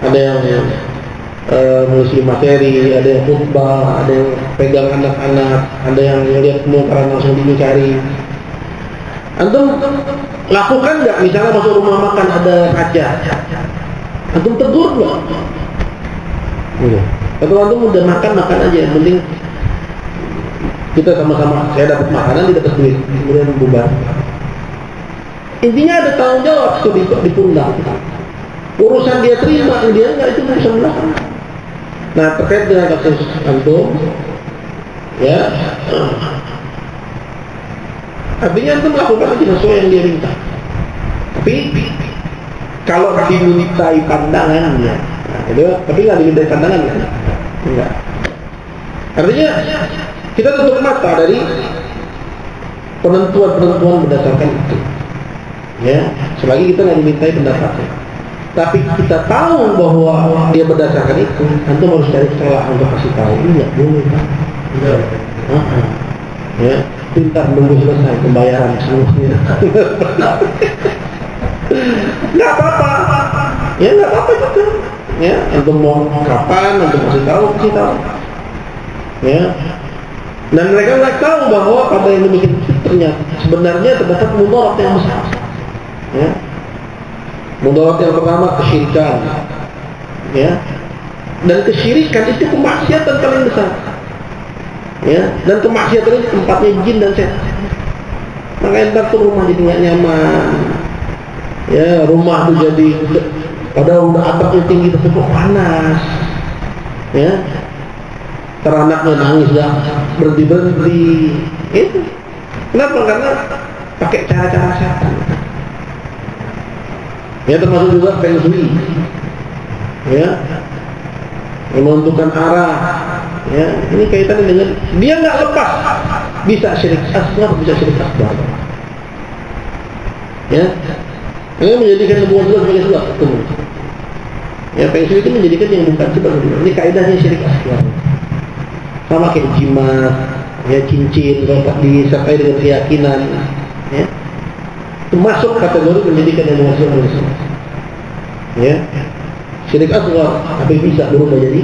ada yang mengisi materi, ada yang khutbah, ada yang pegang anak-anak, ada yang lihat kemungkaran langsung dimikari. Antum lakukan nggak? Misalnya masuk rumah makan ada kaca, antum tegur nggak? Gitu. Atau antum udah makan aja, yang penting kita sama-sama, saya dapat makanan, dia dapat duit, kemudian bubar. Intinya ada tanggung jawab di pundak. Urusan dia terima, dia enggak, itu urusan belakang. Nah, terkait dengan kasus antum, ya, artinya antum melakukan aja sesuai yang dia minta. Tapi kalau dimintai pandangan, ya, nah, itu, tapi nggak dimintai pandangan, ya, enggak. Artinya kita tutup mata dari penentuan berdasarkan itu. Ya, selagi kita nggak dimintai pendapatnya. Tapi kita tahu bahwa dia berdasarkan itu, antum harus cari celah untuk kasih tahu. Ini nggak boleh, Pak. Ya, pintar nunggu selesai pembayaran semuanya. Nggak apa-apa. Ya nggak apa-apa juga. Ya, antum mau kapan, antum kasih tahu. Ya. Dan mereka nggak tahu bahwa pada yang demikian itu ternyata sebenarnya terdapat mudarat yang besar. Ya. Mudarat yang pertama kesyirikan, ya, dan kesyirikan itu kemaksiatan paling besar, ya, dan kemaksiatan itu tempatnya jin dan setan. Maka entar tuh rumah jadi nggak nyaman, ya, rumah tuh jadi padahal udah atapnya tinggi tapi kok panas, ya, teranaknya nangis dah berhenti, itu kenapa? Karena pakai cara-cara setan. Ya, termasuk juga feng shui, ya, menentukan arah, ya, ini kaitannya dengan dia nggak lepas, bisa syirik asghar, bisa syirik akbar, ya, ini menjadikan hubungan juga sebagai sebab ketemu, ya, feng shui itu menjadikan yang bukan sebab kedua. Ini kaidahnya syirik asghar, sama kayak jimat, ya, cincin, disertai dengan keyakinan, ya. Masuk kategori menjadikan yang musuh. Ya, syirik asghar tapi bisa berubah jadi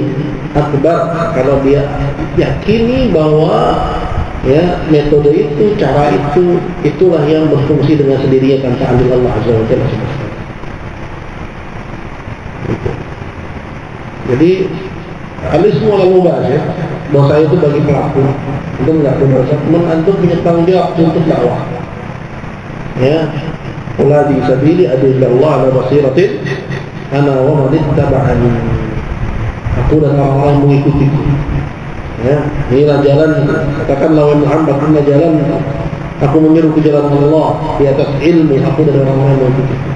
akbar kalau dia yakini bahwa ya metode itu, cara itu, itulah yang berfungsi dengan sendirinya tanpa andil Allah Azza wa Jalla. Jadi al-ismu al-mubah, ya, dosa itu bagi pelaku itu enggak berdosa, teman antum punya tanggung jawab untuk dakwah. Ya, uladi sabili adillallah ala basiratin ana wa man ittaba'ani. Aku dan orang-orang mengikutiku. Ya, inilah jalan, katakanlah wahai Muhammad, inilah jalan aku menyeru ke jalan Allah di atas ilmu, aku dan orang-orang mengikutiku.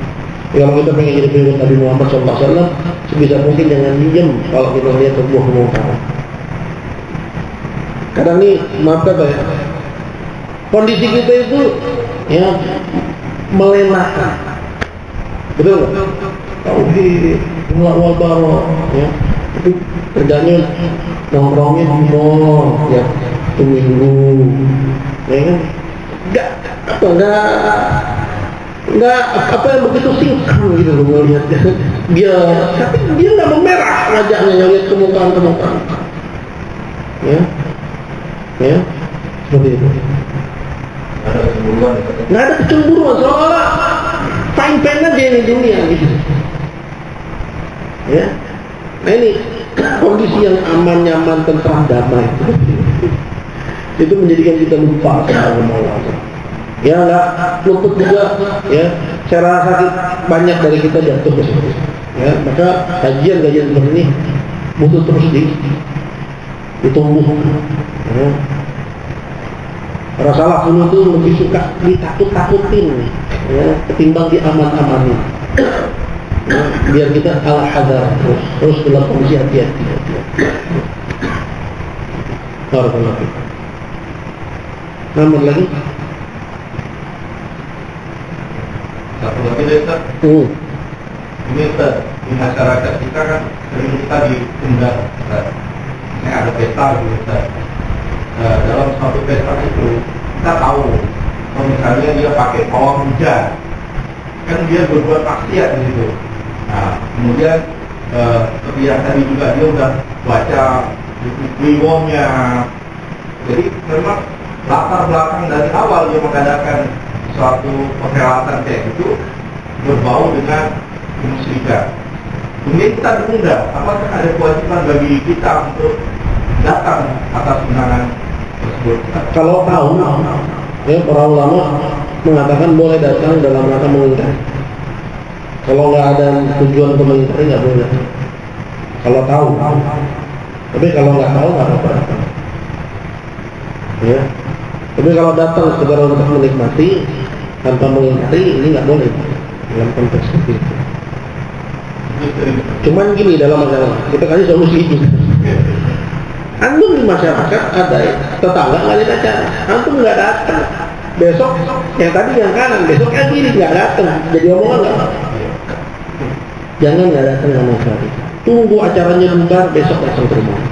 Ya, kalau kita pengen jadi pengikut Nabi Muhammad SAW, sebisa mungkin jangan diam kalau kita lihat sebuah kemungkaran. Kadang ini, maaf kata ya, kondisi kita itu ya melenakan, betul nggak? Tauhid, wal bara, ya, itu kerjanya nongkrongnya di mall, ya, minggu, ya kan? Nggak apa yang begitu singkang gitu loh melihatnya. Tapi dia nggak memerah wajahnya yang lihat kemungkaran, ya, seperti itu. Nggak ada kecemburuan, seolah-olah fine pen aja ini dunia gitu. Ya, nah ini kondisi yang aman, nyaman, tentram, damai. Itu menjadikan kita lupa sama Allah. Ya, nggak luput juga. Ya, saya rasa banyak dari kita jatuh ke situ. Ya, maka kajian seperti ini butuh terus ditumbuh. Ya. Rasulullah dulu tuh lebih suka ditakut-takutin, ya, ketimbang diaman-amanin. Ya, biar kita al-hadar terus dalam kondisi hati-hati. Barakallahu. Nambah lagi? Satu lagi deh, Ustaz. Ini Ustaz, di masyarakat kita kan sering kita diundang, Ustaz. Ini ada pesta gitu, Ustaz. Dalam suatu pesta itu kita tahu kalau misalnya dia pakai pawang hujan, kan dia berbuat maksiat di situ. Nah, kemudian seperti yang tadi juga dia udah baca buku kliwongnya. Jadi memang latar belakang dari awal dia mengadakan suatu perhelatan kayak gitu berbau dengan kemusyrikan. Kemudian kita diundang, apakah ada kewajiban bagi kita untuk datang atas undangan tersebut? Kalau tahu, ya, para ulama mengatakan boleh datang dalam rangka mengingkari. Kalau nggak ada tujuan untuk mengingkari nggak boleh datang. Kalau tahu. Tapi kalau nggak tahu nggak apa-apa. Ya. Tapi kalau datang sekedar untuk menikmati tanpa mengingkari, ini nggak boleh dalam konteks seperti itu. Cuman gini dalam masalah kita kasih solusi juga. Antum di masyarakat ada tetangga nggak ada acara, antum nggak datang, besok yang tadi yang kanan, besok yang kiri nggak datang, jadi omongan nggak? Jangan nggak datang sama sekali. Tunggu acaranya bentar, besok datang ke rumah.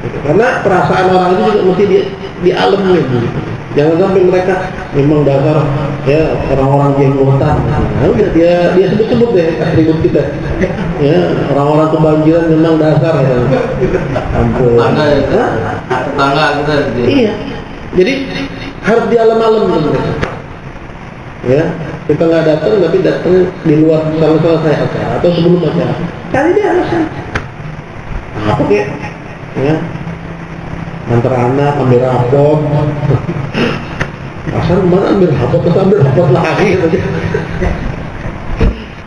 Gitu. Karena perasaan orang itu juga mesti dialami gitu. Jangan sampai mereka memang dasar ya orang-orang jenggotan. Nah, udah dia sebut-sebut deh atribut kita. Ya, orang-orang kebanjiran memang dasar ya. Ampun. Tetangga kita. Iya. Jadi harus dialam-alam gitu. Ya, kita nggak datang tapi datang di luar selesai acara atau sebelum acara. Kali dia alasan. Apa kek? Ya. Antar anak ambil rapot. Asal mana ambil rapot lagi.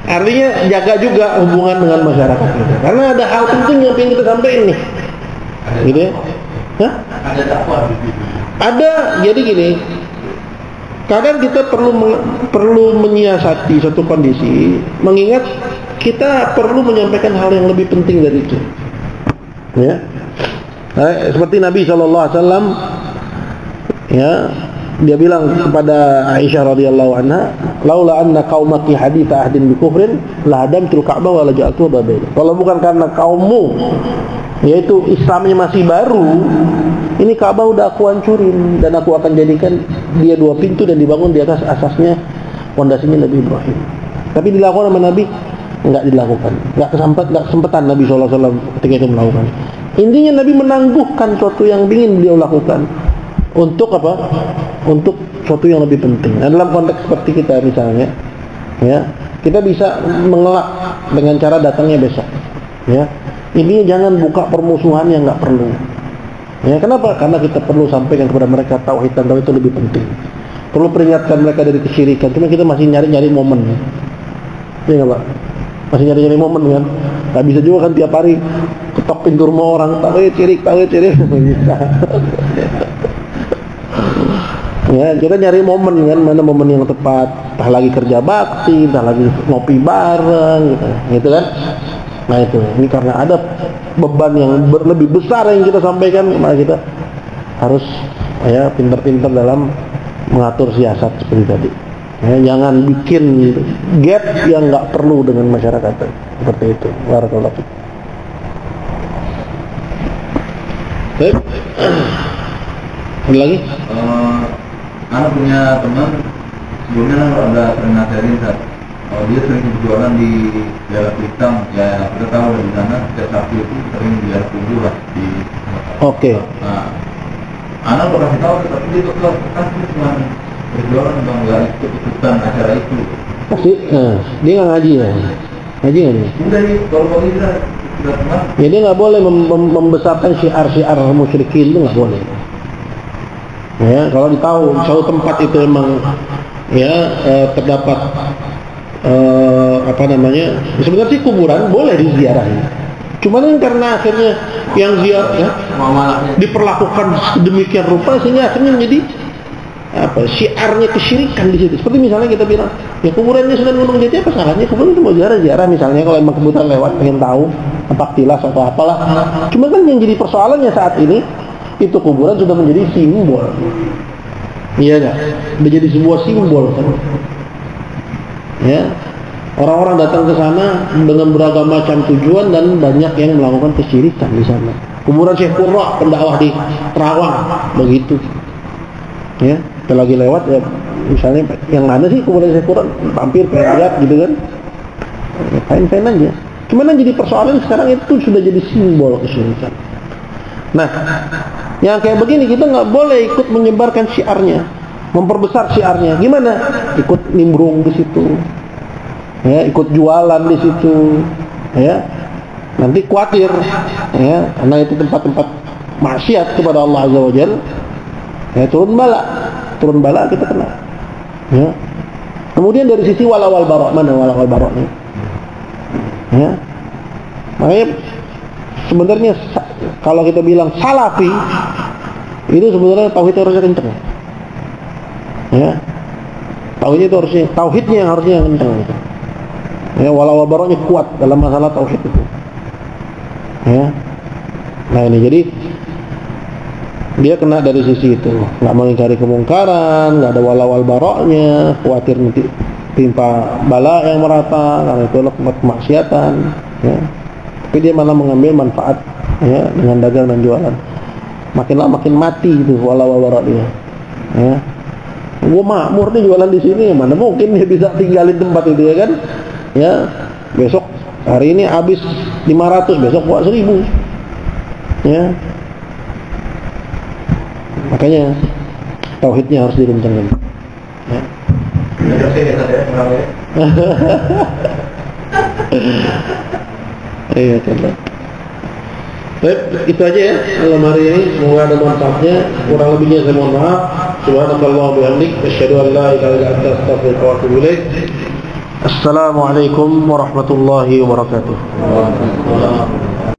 Artinya jaga juga hubungan dengan masyarakat kita. Karena ada hal penting yang ingin kita sampaikan nih. Gitu ya? Hah? Ada dakwah di situ. Ada, jadi gini. Kadang kita perlu menyiasati suatu kondisi, mengingat kita perlu menyampaikan hal yang lebih penting dari itu. Ya. Seperti Nabi SAW, ya, dia bilang kepada Aisyah radhiyallahu anha, laula anna qaumaki haditha ahdin bi kufrin la hadamtul Ka'bah wa la ja'altu babail. Kalau bukan karena kaummu, yaitu Islamnya masih baru, ini Ka'bah udah aku hancurin dan aku akan jadikan dia 2 pintu dan dibangun di atas asasnya fondasinya Nabi Ibrahim. Tapi dilakukan sama Nabi? Enggak dilakukan. Enggak kesempatan Nabi SAW ketika itu melakukan. Intinya Nabi menangguhkan sesuatu yang ingin beliau lakukan untuk apa? Untuk sesuatu yang lebih penting. Nah, dalam konteks seperti kita misalnya, ya, kita bisa mengelak dengan cara datangnya besok. Ya, ini jangan buka permusuhan yang nggak perlu. Ya, kenapa? Karena kita perlu sampaikan kepada mereka tauhid dan tauhid itu lebih penting. Perlu peringatkan mereka dari kesyirikan. Cuma kita masih nyari momen. Iya nggak Pak? Masih nyari momen kan? Nggak bisa juga kan tiap hari ketok pintu rumah orang tauhid syirik. Bisa. Ya, kita nyari momen kan, mana momen yang tepat. Entah lagi kerja bakti, entah lagi ngopi bareng gitu kan. Nah itu, ini karena ada beban yang lebih besar yang kita sampaikan, maka kita harus ya pintar-pintar dalam mengatur siasat seperti tadi. Ya, jangan bikin gap yang nggak perlu dengan masyarakat seperti itu. Barakallahu fiik. Baik. Ada lagi? Anak punya teman sebelumnya ada sering ngajarin dia sering berjualan di daerah Kuitang, ya kita tahu dari sana setiap Sabtu itu sering di daerah Kubu lah di. Oke. Nah, anak berkasih tahu tapi dia tetap kan cuma berjualan nggak ikut-ikutan acara itu. Pasti, dia nggak ngaji ya? Ngaji nggak dia? Udah nih, kalau kita sudah teman. Ya dia nggak boleh membesarkan syiar-syiar musyrikin, itu nggak boleh. Ya, kalau ditahu suatu tempat itu memang ya terdapat sebenarnya sih kuburan boleh diziarahi. Cuman kan karena akhirnya yang ziarah ya diperlakukan sedemikian rupa sehingga akhirnya menjadi syiarnya kesyirikan di situ. Seperti misalnya kita bilang, ya kuburannya Sunan Gunung Jati apa salahnya? Kuburan itu mau ziarah misalnya kalau emang kebutuhan lewat pengen tahu tempat tilas atau apalah. Cuma kan yang jadi persoalannya saat ini itu kuburan sudah menjadi simbol. Iya enggak? Sudah jadi sebuah simbol kan. Ya. Orang-orang datang ke sana dengan beragam macam tujuan dan banyak yang melakukan kesyirikan di sana. Kuburan Syekh Qurra, pendakwah di Terawang, begitu. Ya, kita lagi lewat ya, misalnya yang mana sih kuburan Syekh Qurra, hampir lihat gitu kan. Ya, fine-fine aja. Cuman yang jadi persoalan sekarang itu sudah jadi simbol kesyirikan. Nah, yang kayak begini kita nggak boleh ikut menyebarkan syiarnya, memperbesar syiarnya. Gimana? Ikut nimbrung di situ, ya, ikut jualan di situ, ya. Nanti khawatir, ya, karena itu tempat-tempat maksiat kepada Allah Azza wa Jalla. Ya, turun bala kita kena. Ya. Kemudian dari sisi walawal barok, mana walawal baroknya? Ya, makanya sebenarnya kalau kita bilang salafi itu sebenarnya tauhidnya harusnya kenceng. Ya. Tauhidnya yang harusnya kenceng. Ya, walau baroknya kuat dalam masalah tauhid itu. Ya. Nah ini jadi dia kena dari sisi itu, nggak mengingkari kemungkaran, nggak ada walawal baroknya, khawatir nanti timpa bala yang merata karena itu kemaksiatan, ya. Tapi dia malah mengambil manfaat, ya, dengan dagang dan jualan. Makin lama makin mati itu walawal barok dia, ya. Gua makmur nih jualan di sini, mana mungkin dia bisa tinggalin tempat itu, ya kan? Ya, besok hari ini habis 500, besok buat 1000, ya. Makanya tauhidnya harus direncanakan. Ya. Iya kan. Baik, itu aja ya malam hari ini. Semoga ada manfaatnya. Kurang lebihnya saya mohon maaf. Subhanallah wa bihamdik, asyhadu an la ilaha illa anta, astaghfiruka wa atubu ilaik. Assalamualaikum warahmatullahi wabarakatuh.